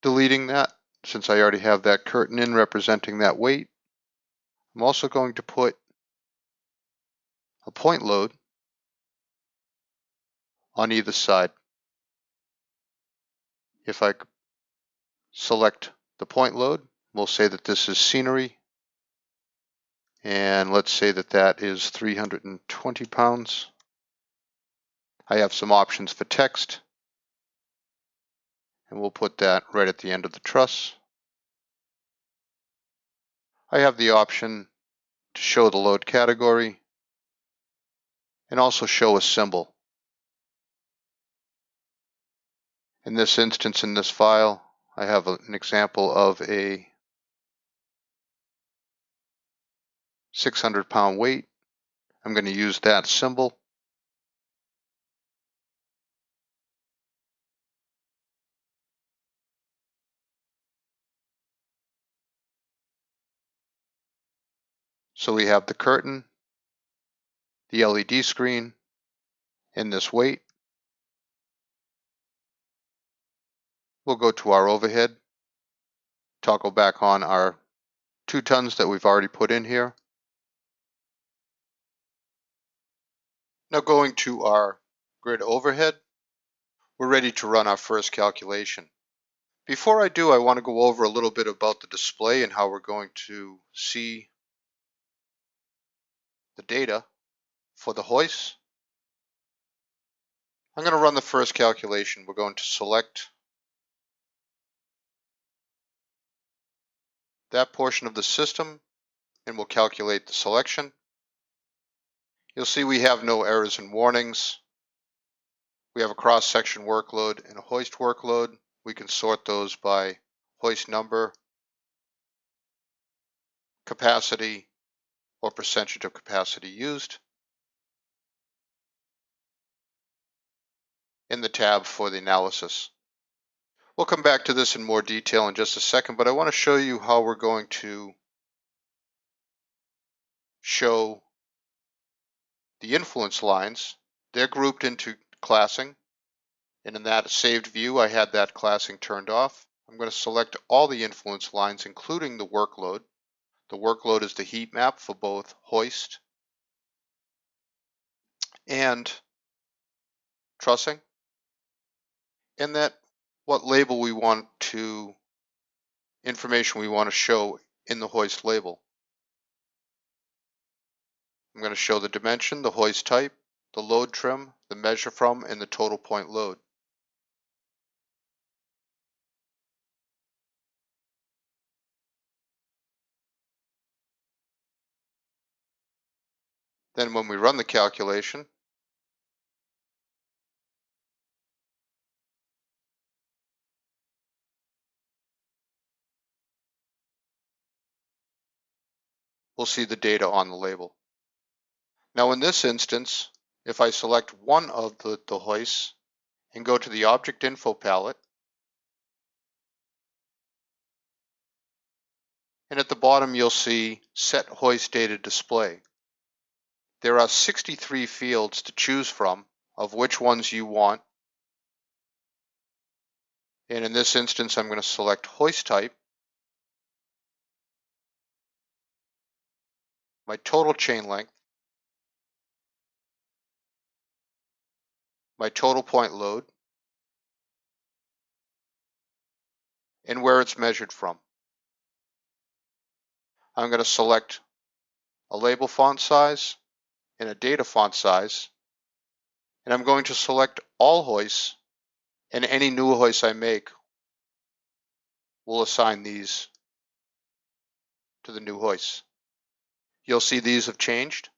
Deleting that, since I already have that curtain in representing that weight. I'm also going to put a point load on either side. If I select the point load, we'll say that this is scenery. And let's say that that is 320 pounds. I have some options for text. And we'll put that right at the end of the truss. I have the option to show the load category and also show a symbol. In this instance, in this file, I have an example of a 600 pound weight. I'm going to use that symbol. So we have the curtain, the LED screen, and this weight. We'll go to our overhead, toggle back on our 2 tons that we've already put in here. Now going to our grid overhead, we're ready to run our first calculation. Before I do, I want to go over a little bit about the display and how we're going to see the data for the hoist. I'm going to run the first calculation. We're going to select that portion of the system and we'll calculate the selection. You'll see we have no errors and warnings. We have a cross-section workload and a hoist workload. We can sort those by hoist number, capacity, or percentage of capacity used in the tab for the analysis. We'll come back to this in more detail in just a second, but I want to show you how we're going to show the influence lines. They're grouped into classing, and in that saved view, I had that classing turned off. I'm going to select all the influence lines, including the workload. The workload is the heat map for both hoist and trussing, and that what label we want to, information we want to show in the hoist label. I'm going to show the dimension, the hoist type, the load trim, the measure from, and the total point load. Then when we run the calculation, we'll see the data on the label. Now in this instance, if I select one of the hoists and go to the Object Info palette, and at the bottom you'll see Set Hoist Data Display. There are 63 fields to choose from of which ones you want. And in this instance, I'm going to select hoist type, my total chain length, my total point load, and where it's measured from. I'm going to select a label font size and a data font size, and I'm going to select all hoists, and any new hoists I make will assign these to the new hoists. You'll see these have changed.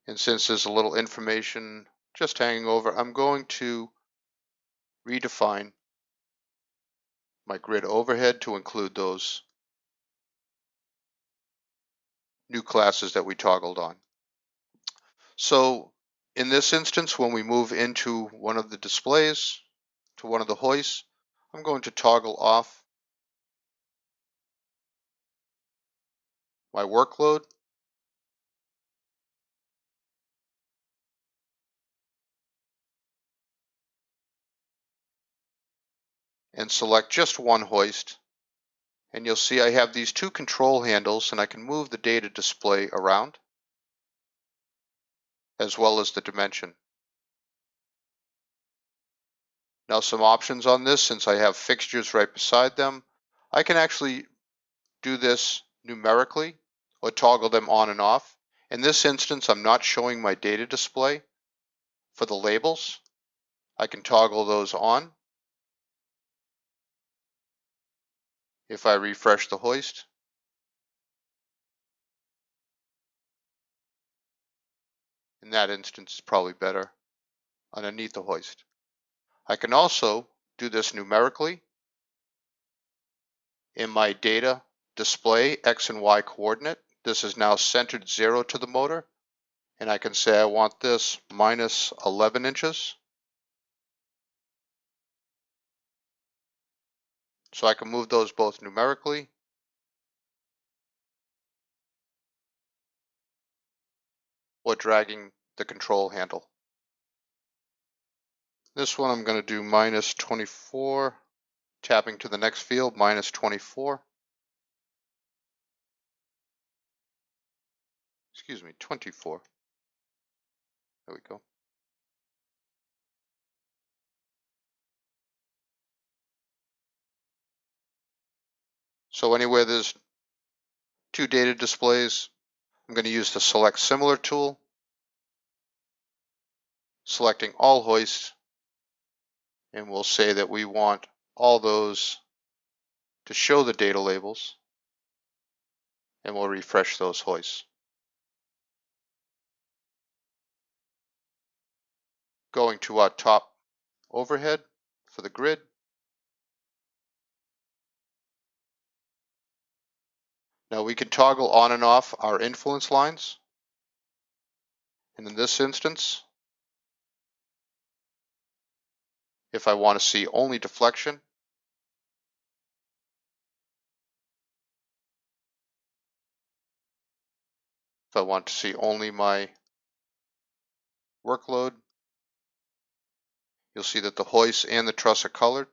And since there's a little information just hanging over, I'm going to redefine my grid overhead to include those new classes that we toggled on. So in this instance, when we move into one of the displays, to one of the hoists, I'm going to toggle off my workload, and select just one hoist. And you'll see I have these two control handles, and I can move the data display around as well as the dimension. Now some options on this, since I have fixtures right beside them, I can actually do this numerically or toggle them on and off. In this instance, I'm not showing my data display for the labels. I can toggle those on. If I refresh the hoist, in that instance, it's probably better underneath the hoist. I can also do this numerically in my data display X and Y coordinate. This is now centered 0 to the motor, and I can say I want this minus 11 inches. So I can move those both numerically or dragging the control handle. This one I'm going to do minus 24, tapping to the next field, minus 24. Excuse me, 24. There we go. So anywhere there's two data displays, I'm going to use the Select Similar tool, selecting all hoists, and we'll say that we want all those to show the data labels, and we'll refresh those hoists. Going to our top overhead, for the grid. Now we can toggle on and off our influence lines. And in this instance, if I want to see only deflection, if I want to see only my workload, you'll see that the hoist and the truss are colored.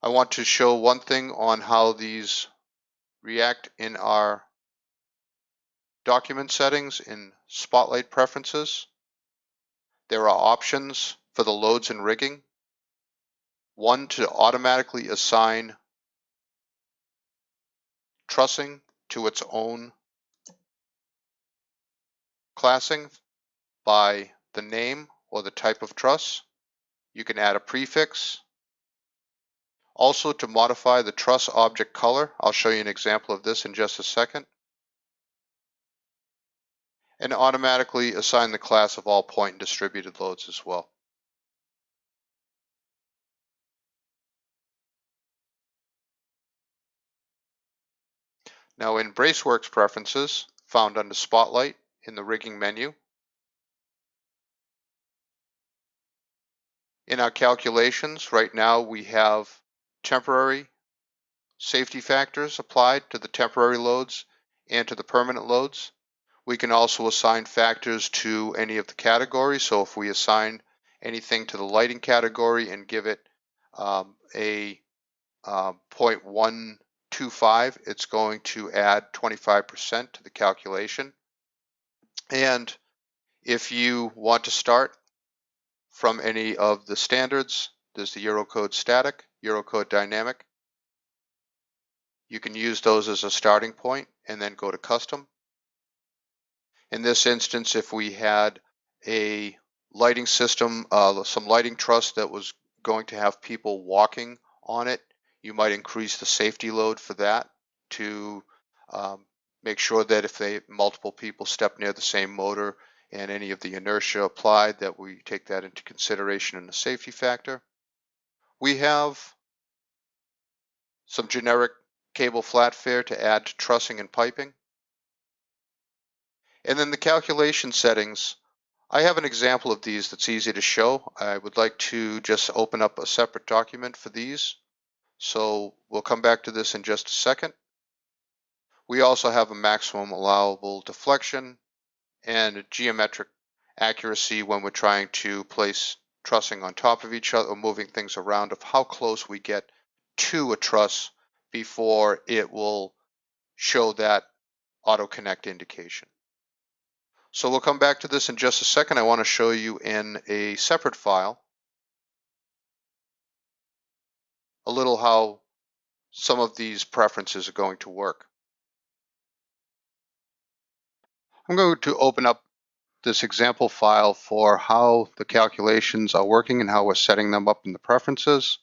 I want to show one thing on how these react in our document settings in Spotlight Preferences. There are options for the loads and rigging. One, to automatically assign trussing to its own classing by the name or the type of truss. You can add a prefix. Also, to modify the truss object color, I'll show you an example of this in just a second. And automatically assign the class of all point and distributed loads as well. Now in braceworks preferences, found under Spotlight in the rigging menu, in our calculations, right now we have temporary safety factors applied to the temporary loads and to the permanent loads. We can also assign factors to any of the categories. So if we assign anything to the lighting category and give it a 0.125, it's going to add 25% to the calculation. And if you want to start from any of the standards, there's the Eurocode static, Eurocode dynamic. You can use those as a starting point and then go to custom. In this instance, if we had a lighting system, some lighting truss that was going to have people walking on it, you might increase the safety load for that to make sure that if multiple people step near the same motor and any of the inertia applied, that we take that into consideration in the safety factor. We have some generic cable flat fare to add to trussing and piping. And then the calculation settings, I have an example of these that's easy to show. I would like to just open up a separate document for these. So we'll come back to this in just a second. We also have a maximum allowable deflection and a geometric accuracy when we're trying to place trussing on top of each other or moving things around, of how close we get to a truss before it will show that auto connect indication. So we'll come back to this in just a second. I want to show you in a separate file a little how some of these preferences are going to work. I'm going to open up this example file for how the calculations are working and how we're setting them up in the preferences.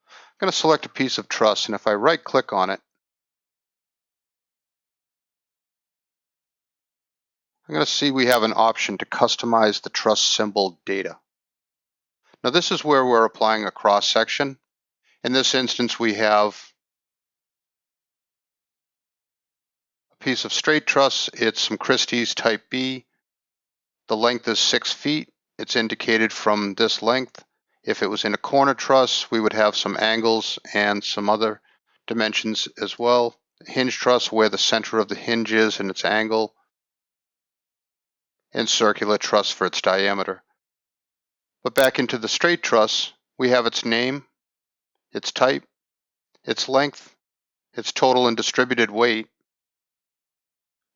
I'm going to select a piece of truss, and if I right click on it, I'm going to see we have an option to customize the truss symbol data. Now this is where we're applying a cross section. In this instance, we have a piece of straight truss. It's some Christie's type B. The length is 6 feet. It's indicated from this length. If it was in a corner truss, we would have some angles and some other dimensions as well. Hinge truss, where the center of the hinge is and its angle, and circular truss for its diameter. But back into the straight truss, we have its name, its type, its length, its total and distributed weight,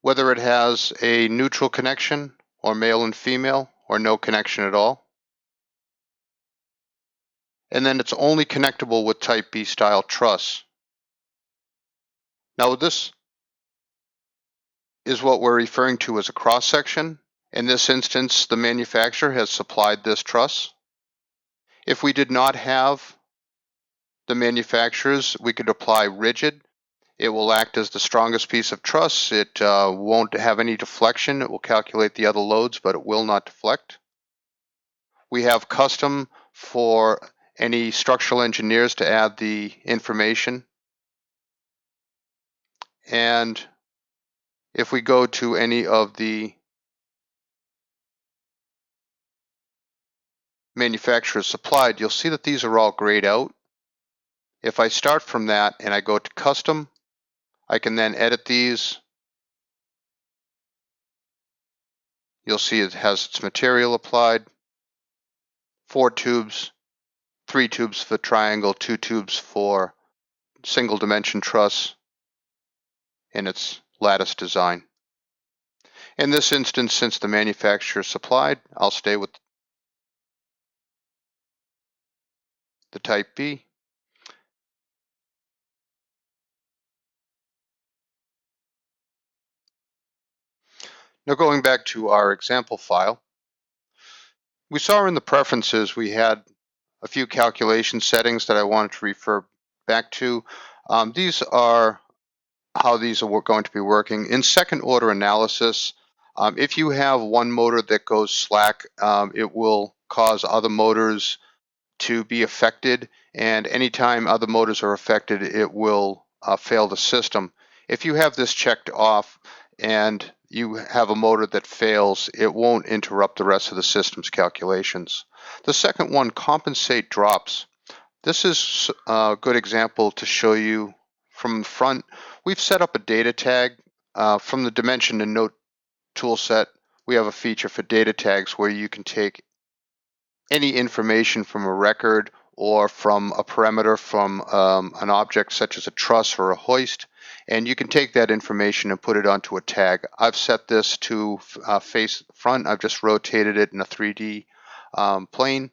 whether it has a neutral connection or male and female or no connection at all. And then it's only connectable with type B style truss. Now this is what we're referring to as a cross section. In this instance, the manufacturer has supplied this truss. If we did not have the manufacturers, we could apply rigid. It will act as the strongest piece of truss. It won't have any deflection. It will calculate the other loads, but it will not deflect. We have custom for any structural engineers to add the information. And if we go to any of the manufacturers supplied, you'll see that these are all grayed out. If I start from that and I go to custom, I can then edit these. You'll see it has its material applied, 4 tubes, 3 tubes for triangle, 2 tubes for single dimension truss, and its lattice design. In this instance, since the manufacturer supplied, I'll stay with the type B. Now going back to our example file, we saw in the preferences we had a few calculation settings that I wanted to refer back to. These are how these are going to be working. In second order analysis, if you have one motor that goes slack, it will cause other motors to be affected, and anytime other motors are affected, it will fail the system. If you have this checked off and you have a motor that fails, it won't interrupt the rest of the system's calculations. The second one, compensate drops. This is a good example to show you from the front. We've set up a data tag from the dimension and note toolset. We have a feature for data tags where you can take any information from a record or from a parameter from an object such as a truss or a hoist, and you can take that information and put it onto a tag. I've set this to face front. I've just rotated it in a 3D plane,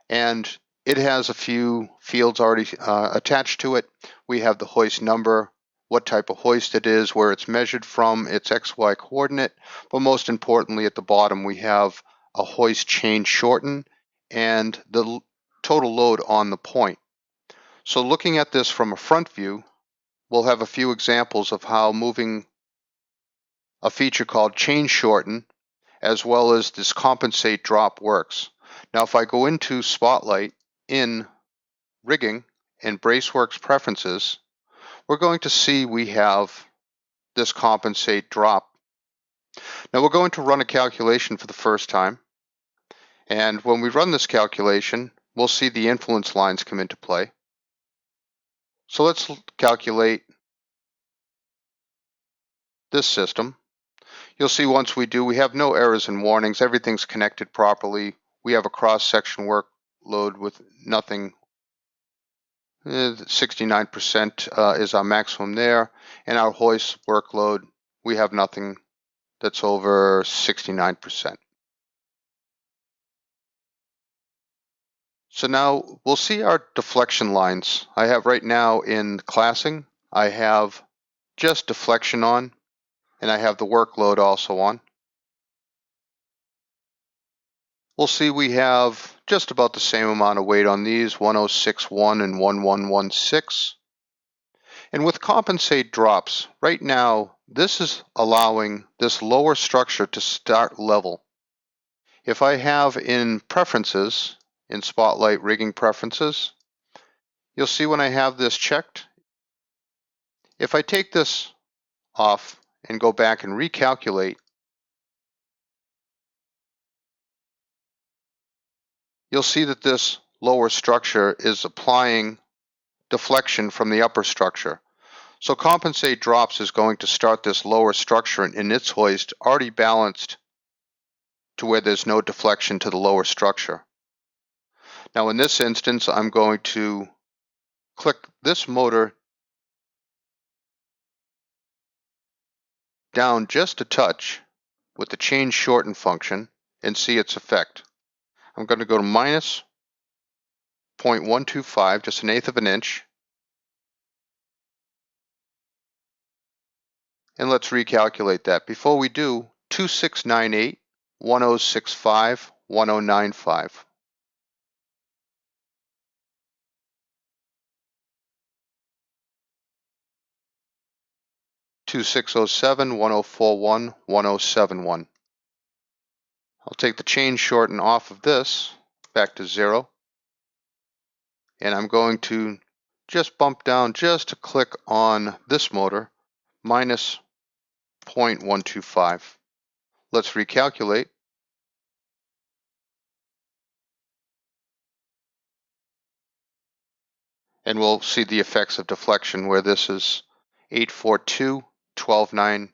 and it has a few fields already attached to it. We have the hoist number, what type of hoist it is, where it's measured from, its XY coordinate, but most importantly at the bottom we have a hoist chain shorten and the total load on the point. So looking at this from a front view, we'll have a few examples of how moving a feature called chain shorten as well as this compensate drop works. Now if I go into Spotlight in rigging and braceworks preferences, we're going to see we have this compensate drop. Now we're going to run a calculation for the first time. And when we run this calculation, we'll see the influence lines come into play. So let's calculate this system. You'll see once we do, we have no errors and warnings. Everything's connected properly. We have a cross-section workload with nothing. 69% is our maximum there. And our hoist workload, we have nothing that's over 69%. So now we'll see our deflection lines. I have right now in classing, I have just deflection on, and I have the workload also on. We'll see we have just about the same amount of weight on these, 1061 and 1116. And with compensate drops, right now, this is allowing this lower structure to start level. If I have in preferences, in Spotlight rigging preferences, you'll see when I have this checked, if I take this off and go back and recalculate, you'll see that this lower structure is applying deflection from the upper structure. So compensate drops is going to start this lower structure in its hoist already balanced to where there's no deflection to the lower structure. Now in this instance, I'm going to click this motor down just a touch with the change shorten function and see its effect. I'm going to go to minus 0.125, just 1/8 of an inch. And let's recalculate that. Before we do, 2698, 1065, 1095. 2607, 1041, 1071. I'll take the chain shorten off of this back to 0. And I'm going to just bump down just to click on this motor, minus 0.125. Let's recalculate. And we'll see the effects of deflection where this is 842, 12.9,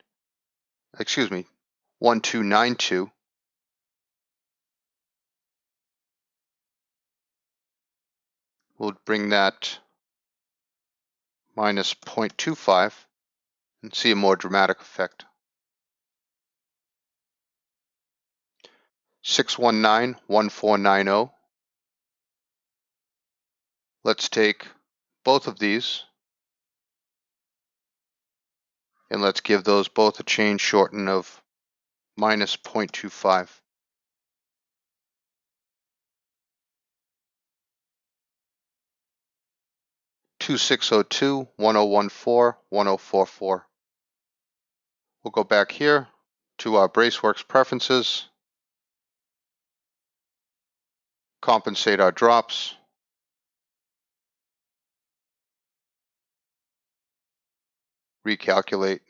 1292. We'll bring that minus 0.25 and see a more dramatic effect. 619, 1490. Let's take both of these and let's give those both a change shorten of minus 0.25. 2602, 1014, 1044. We'll go back here to our braceworks preferences, compensate our drops, recalculate.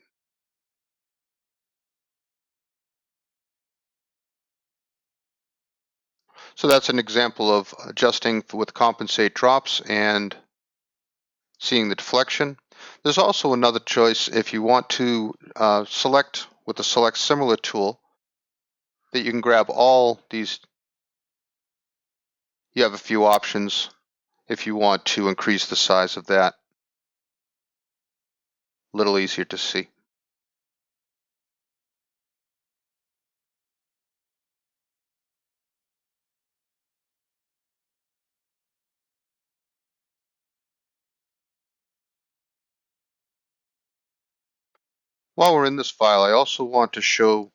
So that's an example of adjusting with compensate drops and seeing the deflection. There's also another choice if you want to select with the select similar tool that you can grab all these. You have a few options if you want to increase the size of that. A little easier to see. While we're in this file, I also want to show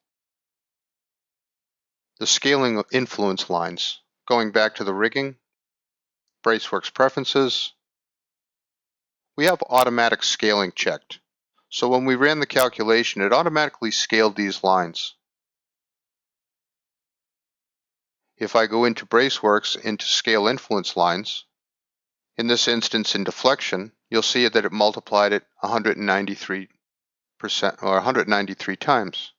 the scaling of influence lines. Going back to the rigging, braceworks preferences, we have automatic scaling checked. So when we ran the calculation, it automatically scaled these lines. If I go into braceworks into scale influence lines, in this instance in deflection, you'll see that it multiplied it 193% or 193 times.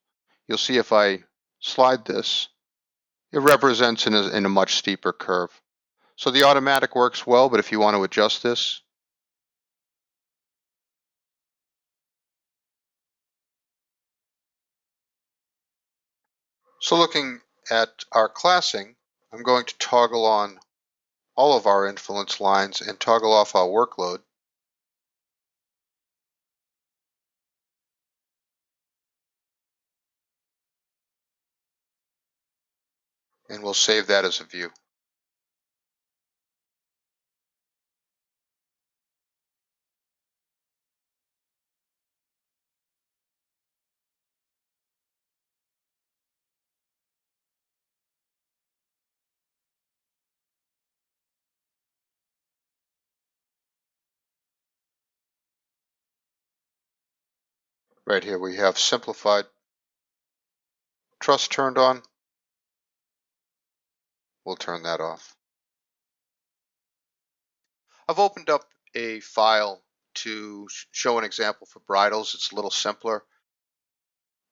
You'll see if I slide this, it represents in a much steeper curve. So the automatic works well, but if you want to adjust this, so looking at our classing, I'm going to toggle on all of our influence lines and toggle off our workload. And we'll save that as a view. Right here we have simplified truss turned on. We'll turn that off. I've opened up a file to show an example for bridles. It's a little simpler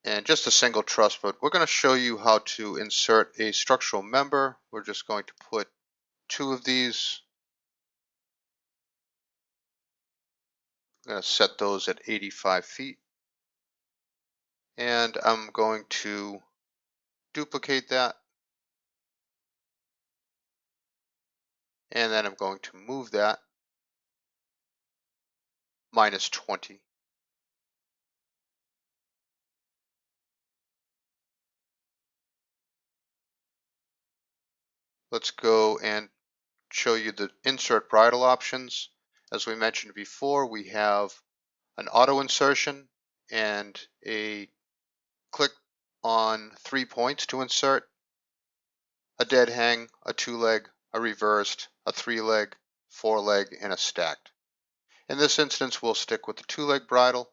and just a single truss, but we're going to show you how to insert a structural member. We're just going to put 2 of these. I'm going to set those at 85 feet. And I'm going to duplicate that. And then I'm going to move that minus 20. Let's go and show you the insert bridle options. As we mentioned before, we have an auto insertion and a click on 3 points to insert, a dead hang, a 2-leg, a reversed, a 3-leg, 4-leg, and a stacked. In this instance, we'll stick with the 2-leg bridle,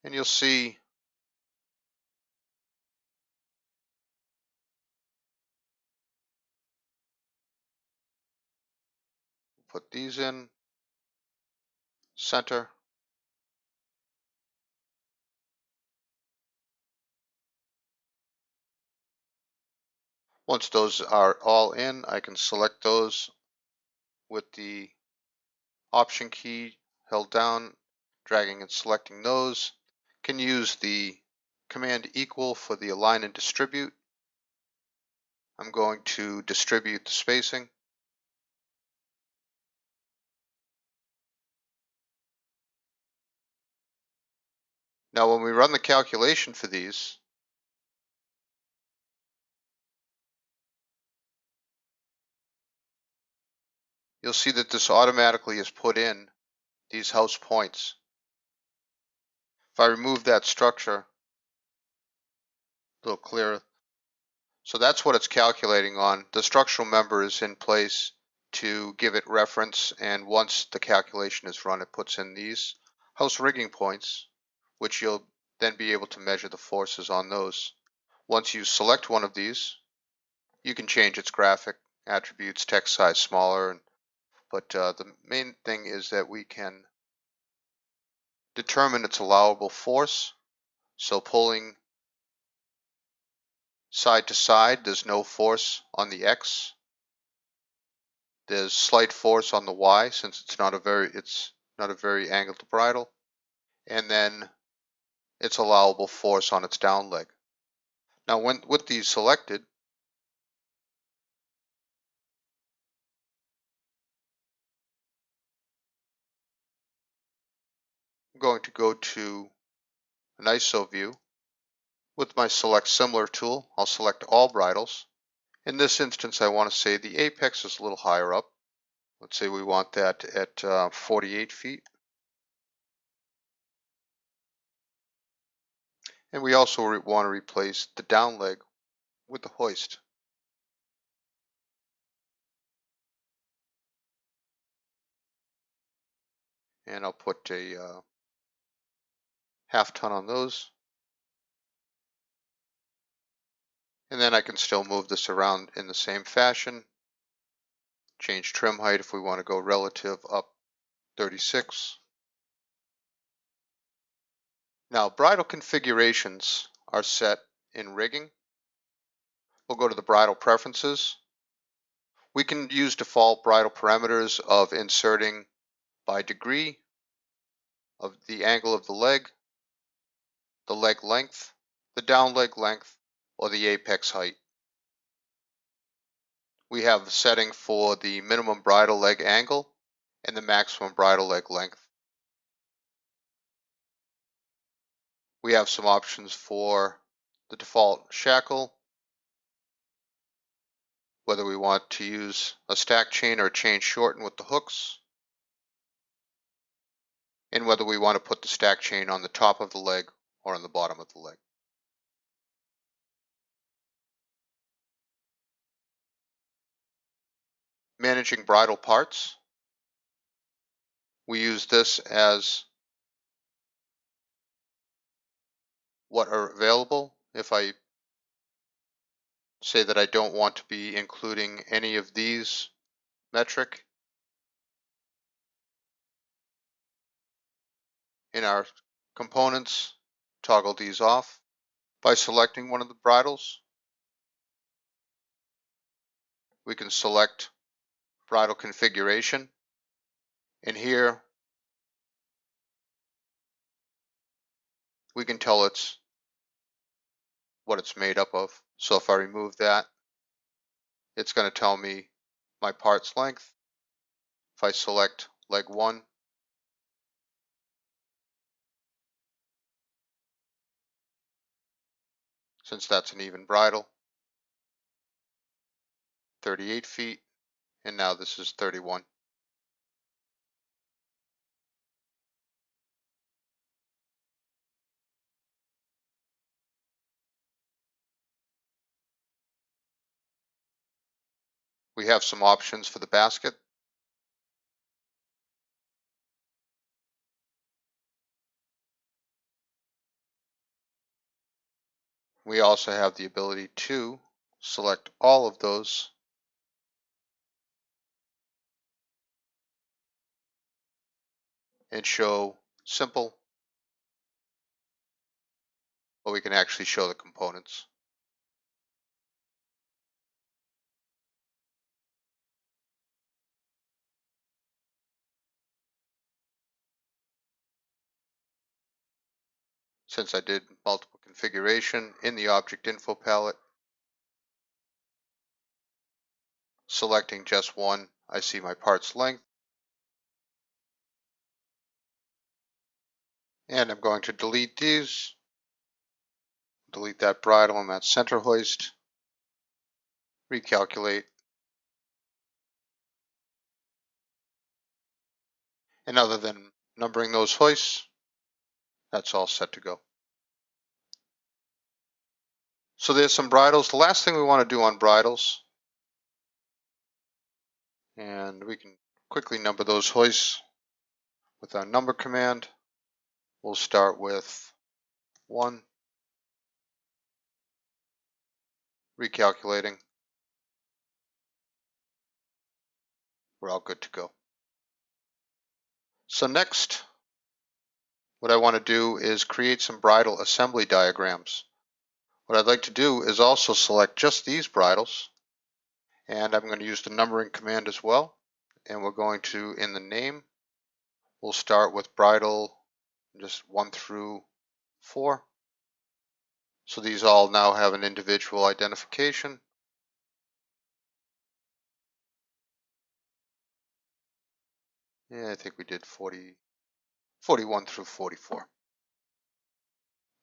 and you'll see put these in, center. Once those are all in, I can select those with the Option key held down, dragging and selecting those. Can use the Command equal for the align and distribute. I'm going to distribute the spacing. Now when we run the calculation for these, you'll see that this automatically has put in these house points. If I remove that structure, a little clearer. So that's what it's calculating on. The structural member is in place to give it reference, and once the calculation is run, it puts in these house rigging points, which you'll then be able to measure the forces on those. Once you select one of these, you can change its graphic attributes, text size smaller, but the main thing is that we can determine its allowable force. So pulling side to side, there's no force on the X. There's slight force on the Y since it's not a very angled bridle, and then its allowable force on its down leg. Now with these selected, I'm going to go to an ISO view. With my select similar tool, I'll select all bridles. In this instance, I want to say the apex is a little higher up. Let's say we want that at 48 feet. And we also want to replace the down leg with the hoist. And I'll put a half ton on those. And then I can still move this around in the same fashion. Change trim height if we want to go relative up 36. Now bridle configurations are set in rigging. We'll go to the bridle preferences. We can use default bridle parameters of inserting by degree of the angle of the leg length, the down leg length, or the apex height. We have a setting for the minimum bridle leg angle and the maximum bridle leg length. We have some options for the default shackle, whether we want to use a stack chain or a chain shorten with the hooks, and whether we want to put the stack chain on the top of the leg or on the bottom of the leg. Managing bridle parts. We use this as what are available. If I say that I don't want to be including any of these metric in our components, toggle these off by selecting one of the bridles. We can select bridle configuration, and here we can tell it's what it's made up of. So if I remove that, it's going to tell me my part's length. If I select leg 1, since that's an even bridle, 38 feet, and now this is 31. We have some options for the basket. We also have the ability to select all of those and show simple, but we can actually show the components. Since I did multiple configuration in the object info palette, selecting just one, I see my part's length, and I'm going to delete these, delete that bridle and that center hoist, recalculate, and other than numbering those hoists, that's all set to go. So there's some bridles. The last thing we want to do on bridles, and we can quickly number those hoists with our number command. We'll start with 1, recalculating. We're all good to go. So next, what I want to do is create some bridle assembly diagrams. What I'd like to do is also select just these bridles, and I'm going to use the numbering command as well. And we're going to, in the name, we'll start with bridle just 1 through 4. So these all now have an individual identification. Yeah, I think we did 41 through 44.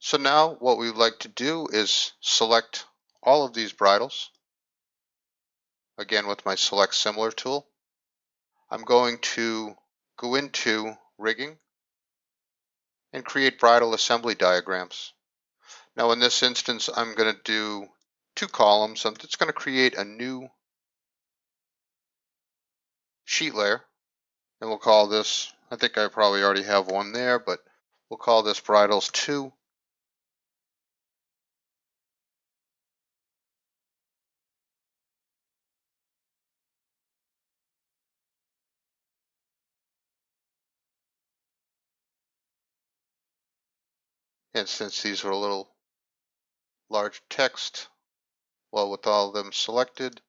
So now what we would like to do is select all of these bridles. Again, with my select similar tool, I'm going to go into rigging and create bridle assembly diagrams. Now in this instance, I'm going to do 2 columns. I'm just going to create a new sheet layer, and we'll call this, I think I probably already have one there, but we'll call this bridles 2. And since these are a little large text, well, with all of them selected,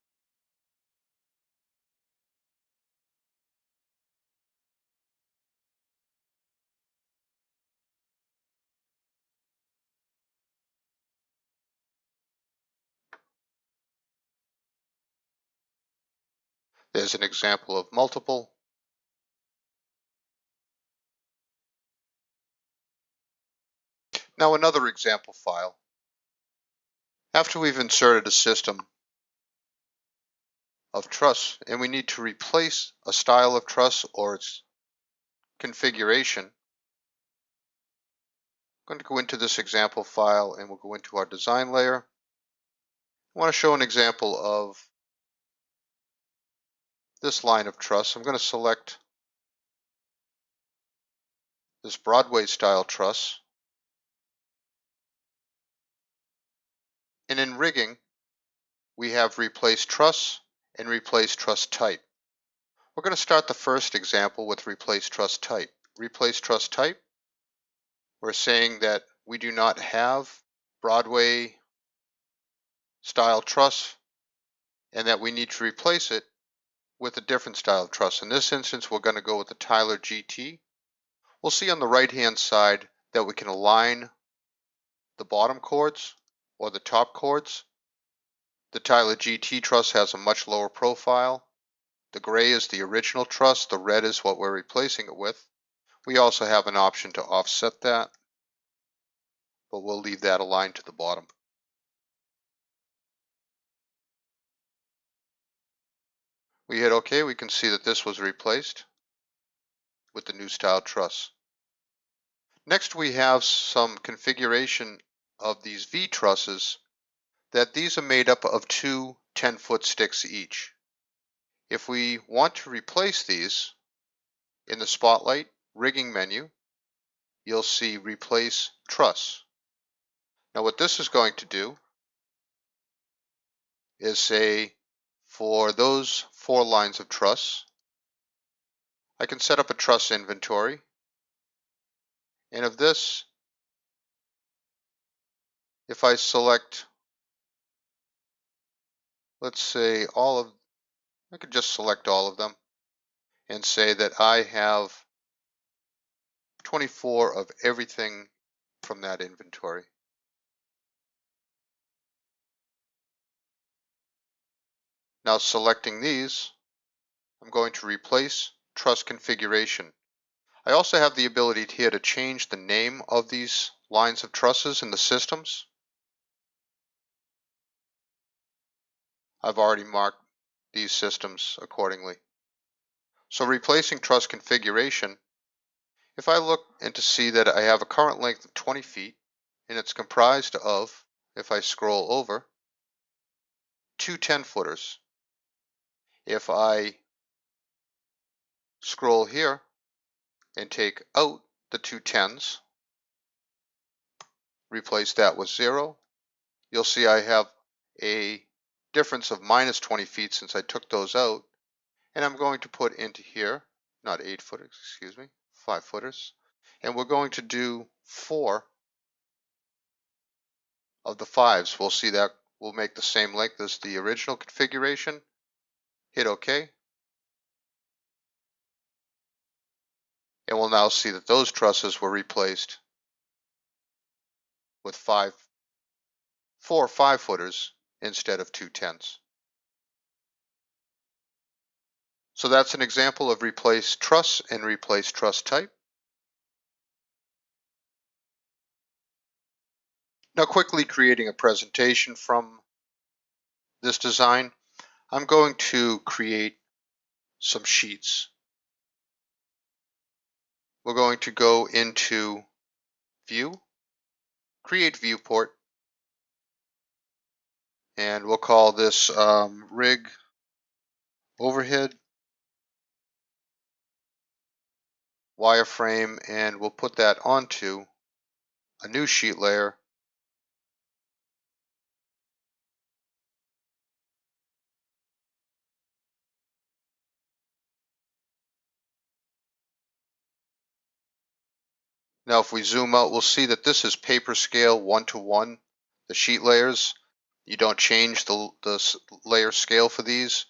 there's an example of multiple. Now another example file. After we've inserted a system of truss and we need to replace a style of truss or its configuration, I'm going to go into this example file and we'll go into our design layer. I want to show an example of this line of truss. I'm going to select this Broadway style truss, and in rigging we have replace truss and replace truss type. We're going to start the first example with replace truss type. Replace truss type, we're saying that we do not have Broadway style truss and that we need to replace it with a different style of truss. In this instance, we're going to go with the Tyler GT. We'll see on the right hand side that we can align the bottom chords or the top chords. The Tyler GT truss has a much lower profile. The gray is the original truss, the red is what we're replacing it with. We also have an option to offset that, but we'll leave that aligned to the bottom. We hit OK, we can see that this was replaced with the new style truss. Next we have some configuration of these V trusses, that these are made up of 2 10-foot sticks each. If we want to replace these, in the Spotlight rigging menu, you'll see replace truss. Now what this is going to do is say for those 4 lines of truss, I can set up a truss inventory And of this, if I select, let's say I could just select all of them and say that I have 24 of everything from that inventory. Now selecting these, I'm going to replace truss configuration. I also have the ability here to change the name of these lines of trusses in the systems. I've already marked these systems accordingly. So replacing truss configuration, if I look and to see that I have a current length of 20 feet and it's comprised of, if I scroll over, two 10-footers. If I scroll here and take out the two 10s, replace that with 0, you'll see I have a difference of minus 20 feet since I took those out. And I'm going to put into here, not 8-footers, excuse me, 5-footers. And we're going to do 4 of the 5s. We'll see that will make the same length as the original configuration. Hit OK. And we'll now see that those trusses were replaced with 4 5-footers instead of 2 10s. So that's an example of replace truss and replace truss type. Now quickly creating a presentation from this design, I'm going to create some sheets. We're going to go into View, Create Viewport, and we'll call this Rig Overhead Wireframe, and we'll put that onto a new sheet layer. Now if we zoom out, we'll see that this is paper scale 1:1. The sheet layers, you don't change the layer scale for these.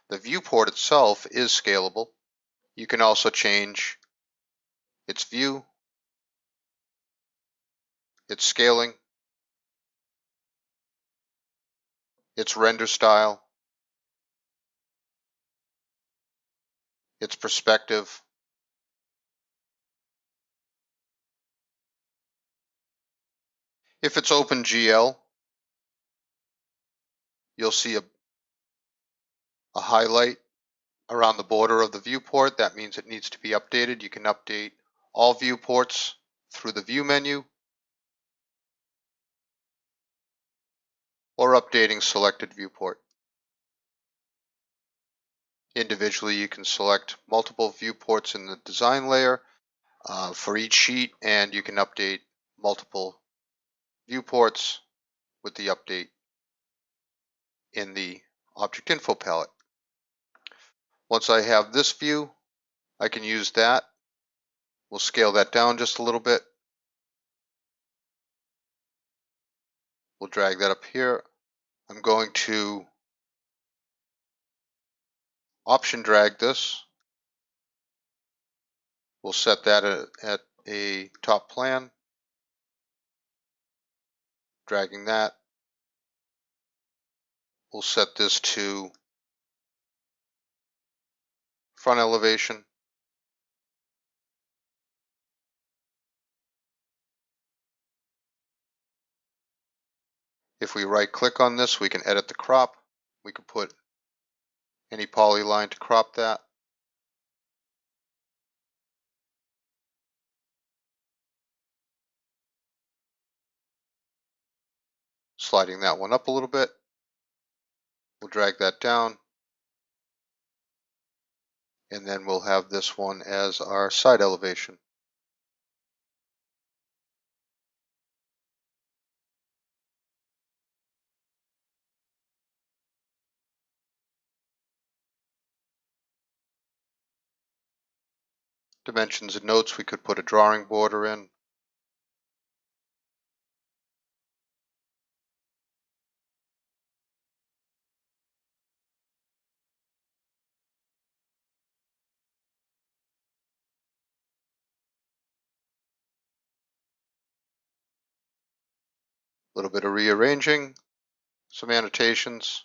The viewport itself is scalable. You can also change its view, its scaling, its render style, its perspective. If it's OpenGL, you'll see a highlight around the border of the viewport. That means it needs to be updated. You can update all viewports through the View menu or updating selected viewport. Individually, you can select multiple viewports in the design layer for each sheet, and you can update multiple viewports with the update in the Object Info palette. Once I have this view, I can use that. We'll scale that down just a little bit. We'll drag that up here. I'm going to option drag this. We'll set that at a top plan. Dragging that. We'll set this to front elevation. If we right click on this, we can edit the crop. We can put any polyline to crop that. Sliding that one up a little bit. We'll drag that down. And then we'll have this one as our side elevation. Dimensions and notes, we could put a drawing border in. little bit of rearranging, some annotations.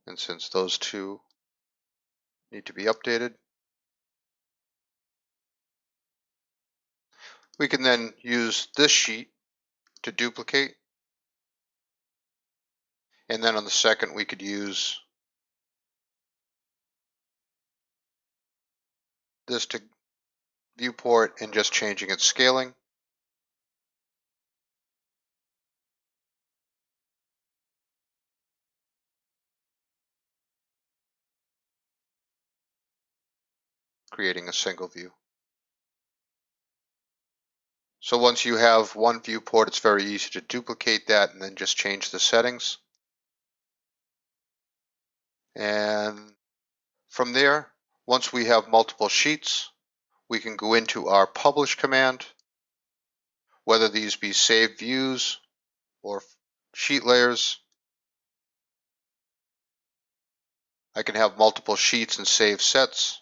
And since those two need to be updated, we can then use this sheet to duplicate. And then on the second, we could use this to viewport and just changing its scaling. Creating a single view. So once you have one viewport, it's very easy to duplicate that and then just change the settings. And from there, once we have multiple sheets, we can go into our publish command, whether these be saved views or sheet layers. I can have multiple sheets and save sets,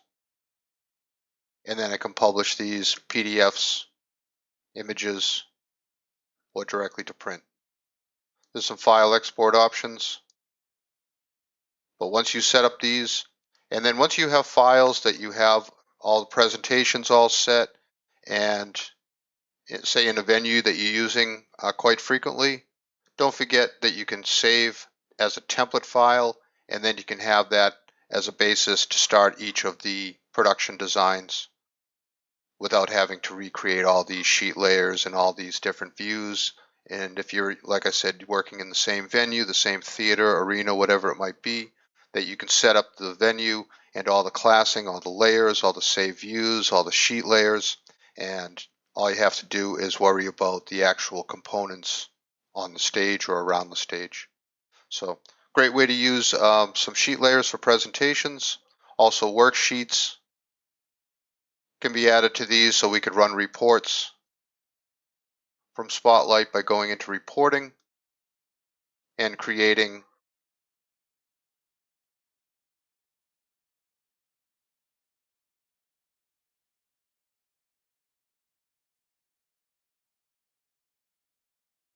and then I can publish these PDFs, images, or directly to print. There's some file export options, but once you set up these, and then once you have files that you have all the presentations all set, and say in a venue that you're using quite frequently, don't forget that you can save as a template file, and then you can have that as a basis to start each of the production designs without having to recreate all these sheet layers and all these different views. And if you're, like I said, working in the same venue, the same theater, arena, whatever it might be, that you can set up the venue and all the classing, all the layers, all the save views, all the sheet layers, and all you have to do is worry about the actual components on the stage or around the stage. So great way to use some sheet layers for presentations. Also worksheets can be added to these, so we could run reports from Spotlight by going into reporting and creating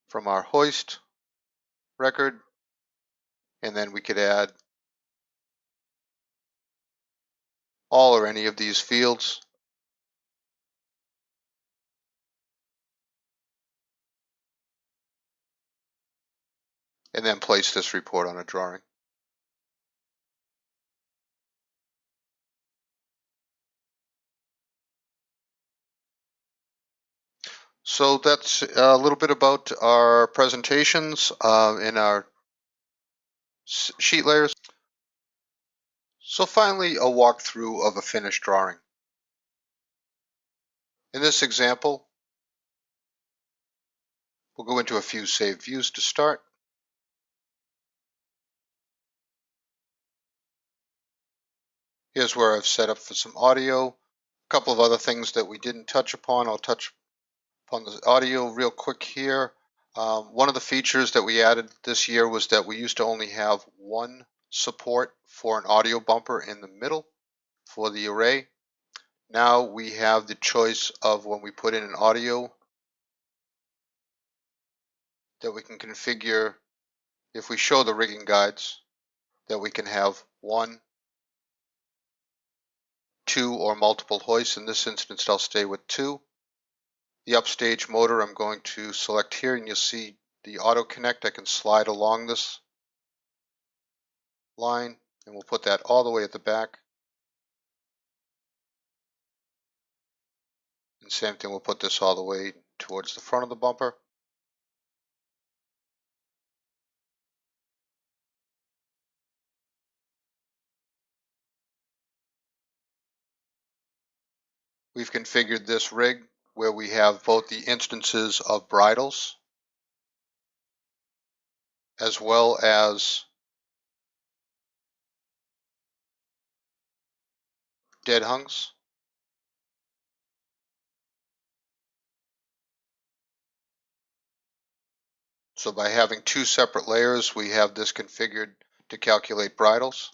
from our hoist record, and then we could add all or any of these fields. And then place this report on a drawing. So that's a little bit about our presentations in our sheet layers. So finally, a walkthrough of a finished drawing. In this example, we'll go into a few saved views to start. Here's where I've set up for some audio. A couple of other things that we didn't touch upon. I'll touch upon the audio real quick here. One of the features that we added this year was that we used to only have one support for an audio bumper in the middle for the array. Now we have the choice of when we put in an audio that we can configure, if we show the rigging guides, that we can have one, two, or multiple hoists. In this instance, I'll stay with two. The upstage motor I'm going to select here, and you'll see the auto connect. I can slide along this line, and we'll put that all the way at the back. And same thing, we'll put this all the way towards the front of the bumper. We've configured this rig where we have both the instances of bridles as well as dead hungs. So by having two separate layers, we have this configured to calculate bridles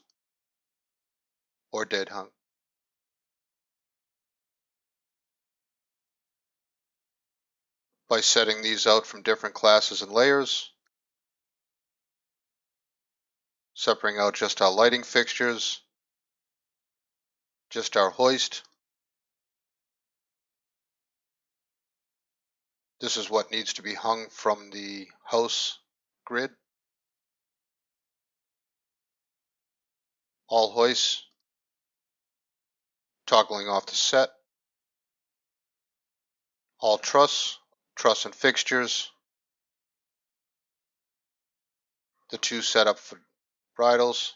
or dead hung. By setting these out from different classes and layers, separating out just our lighting fixtures, just our hoist. This is what needs to be hung from the house grid. All hoists, toggling off the set. All truss and fixtures. The two set up for bridles.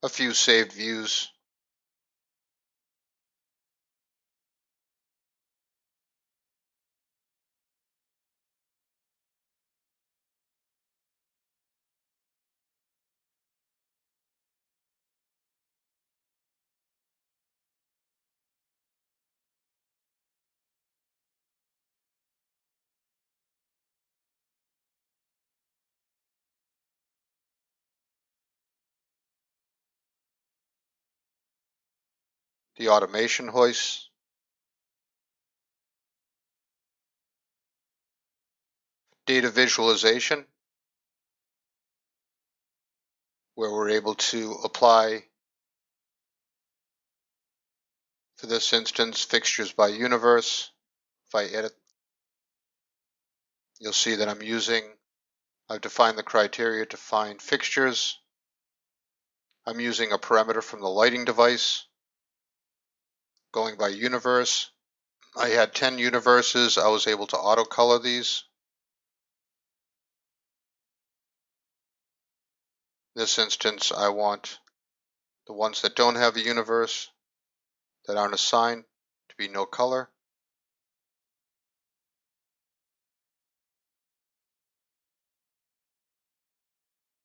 A few saved views. The automation hoists. Data visualization, where we're able to apply, for this instance, fixtures by universe. If I edit, you'll see that I've defined the criteria to find fixtures. I'm using a parameter from the lighting device, going by universe. I had 10 universes. I was able to auto color these. In this instance, I want the ones that don't have a universe, that aren't assigned, to be no color.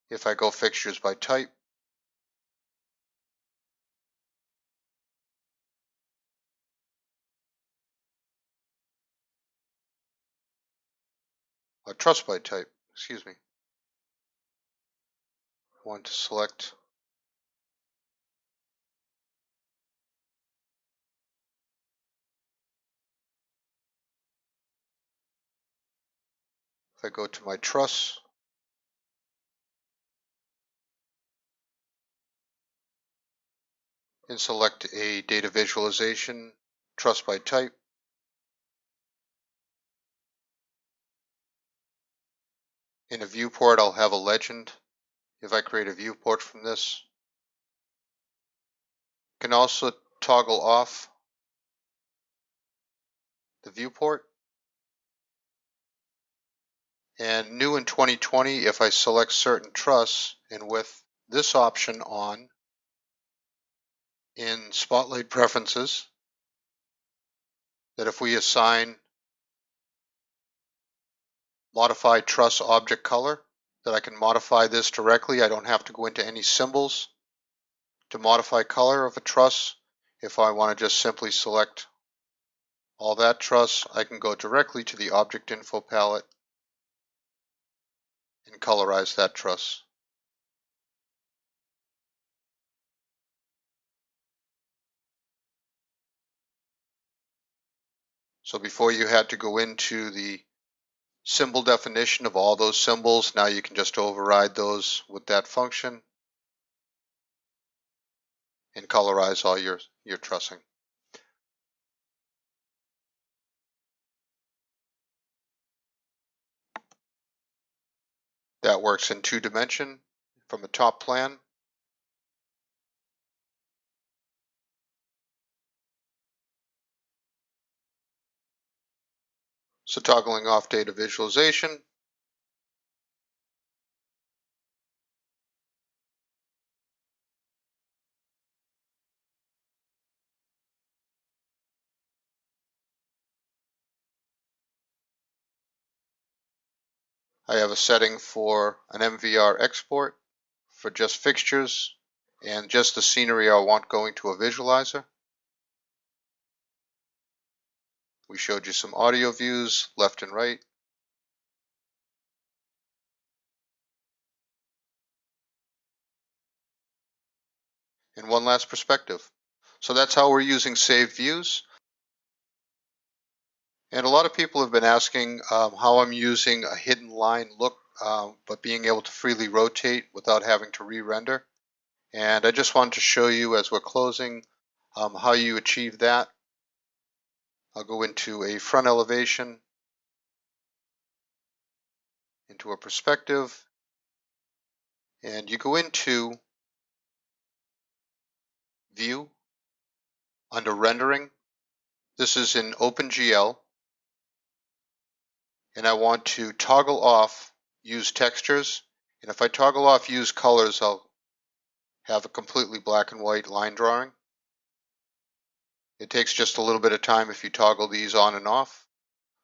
If I go fixtures by type, or truss by type, excuse me. I want to select if I go to my truss, and select a data visualization, truss by type. In a viewport, I'll have a legend. If I create a viewport from this, I can also toggle off the viewport. And new in 2020, if I select certain truss, and with this option on in Spotlight Preferences, that if we assign modify truss object color, that I can modify this directly. I don't have to go into any symbols to modify color of a truss. If I want to just simply select all that truss, I can go directly to the object info palette and colorize that truss. So before you had to go into the symbol definition of all those symbols, now you can just override those with that function and colorize all your trussing. That works in 2-dimension from a top plan. So toggling off data visualization, I have a setting for an MVR export for just fixtures and just the scenery I want going to a visualizer. We showed you some audio views, left and right. And one last perspective. So that's how we're using saved views. And a lot of people have been asking how I'm using a hidden line look, but being able to freely rotate without having to re-render. And I just wanted to show you as we're closing how you achieve that. I'll go into a front elevation, into a perspective, and you go into View, under Rendering. This is in OpenGL, and I want to toggle off Use Textures. And if I toggle off Use Colors, I'll have a completely black and white line drawing. It takes just a little bit of time if you toggle these on and off.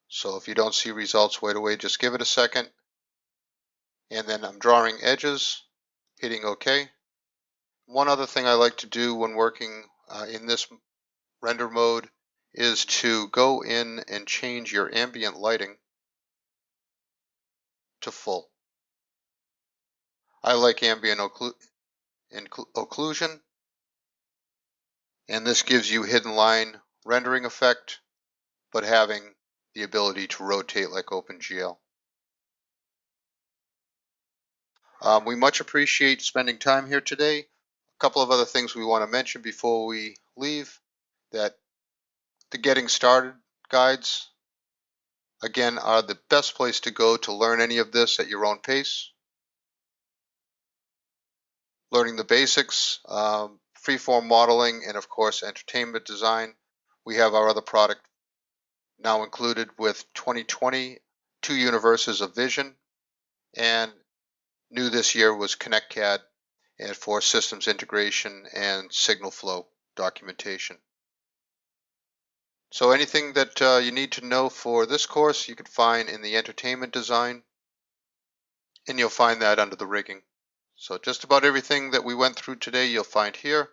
So if you don't see results right away, just give it a second. And then I'm drawing edges, hitting OK. One other thing I like to do when working in this render mode is to go in and change your ambient lighting to full. I like ambient occlusion, and this gives you hidden line rendering effect, but having the ability to rotate like OpenGL. We much appreciate spending time here today. A couple of other things we want to mention before we leave, that the Getting Started guides, again, are the best place to go to learn any of this at your own pace. Learning the basics, freeform modeling, and of course entertainment design. We have our other product now included with 2020, 2 universes of vision, and new this year was ConnectCAD and for systems integration and signal flow documentation. So anything that you need to know for this course, you can find in the entertainment design, and you'll find that under the rigging. So just about everything that we went through today, you'll find here.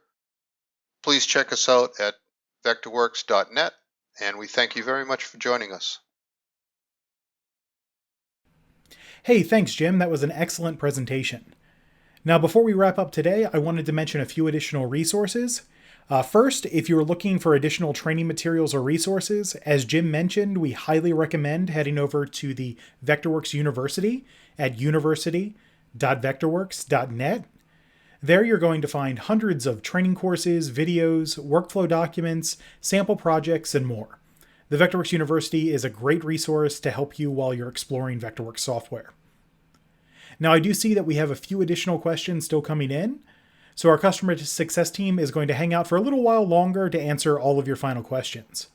Please check us out at vectorworks.net, and we thank you very much for joining us. Hey, thanks, Jim. That was an excellent presentation. Now, before we wrap up today, I wanted to mention a few additional resources. First, if you're looking for additional training materials or resources, as Jim mentioned, we highly recommend heading over to the Vectorworks University at university.vectorworks.net. There you're going to find hundreds of training courses, videos, workflow documents, sample projects, and more. The Vectorworks University is a great resource to help you while you're exploring Vectorworks software. Now, I do see that we have a few additional questions still coming in, so our customer success team is going to hang out for a little while longer to answer all of your final questions.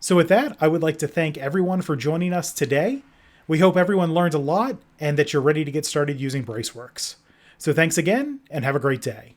So with that, I would like to thank everyone for joining us today. We hope everyone learned a lot and that you're ready to get started using braceworks. So thanks again, and have a great day.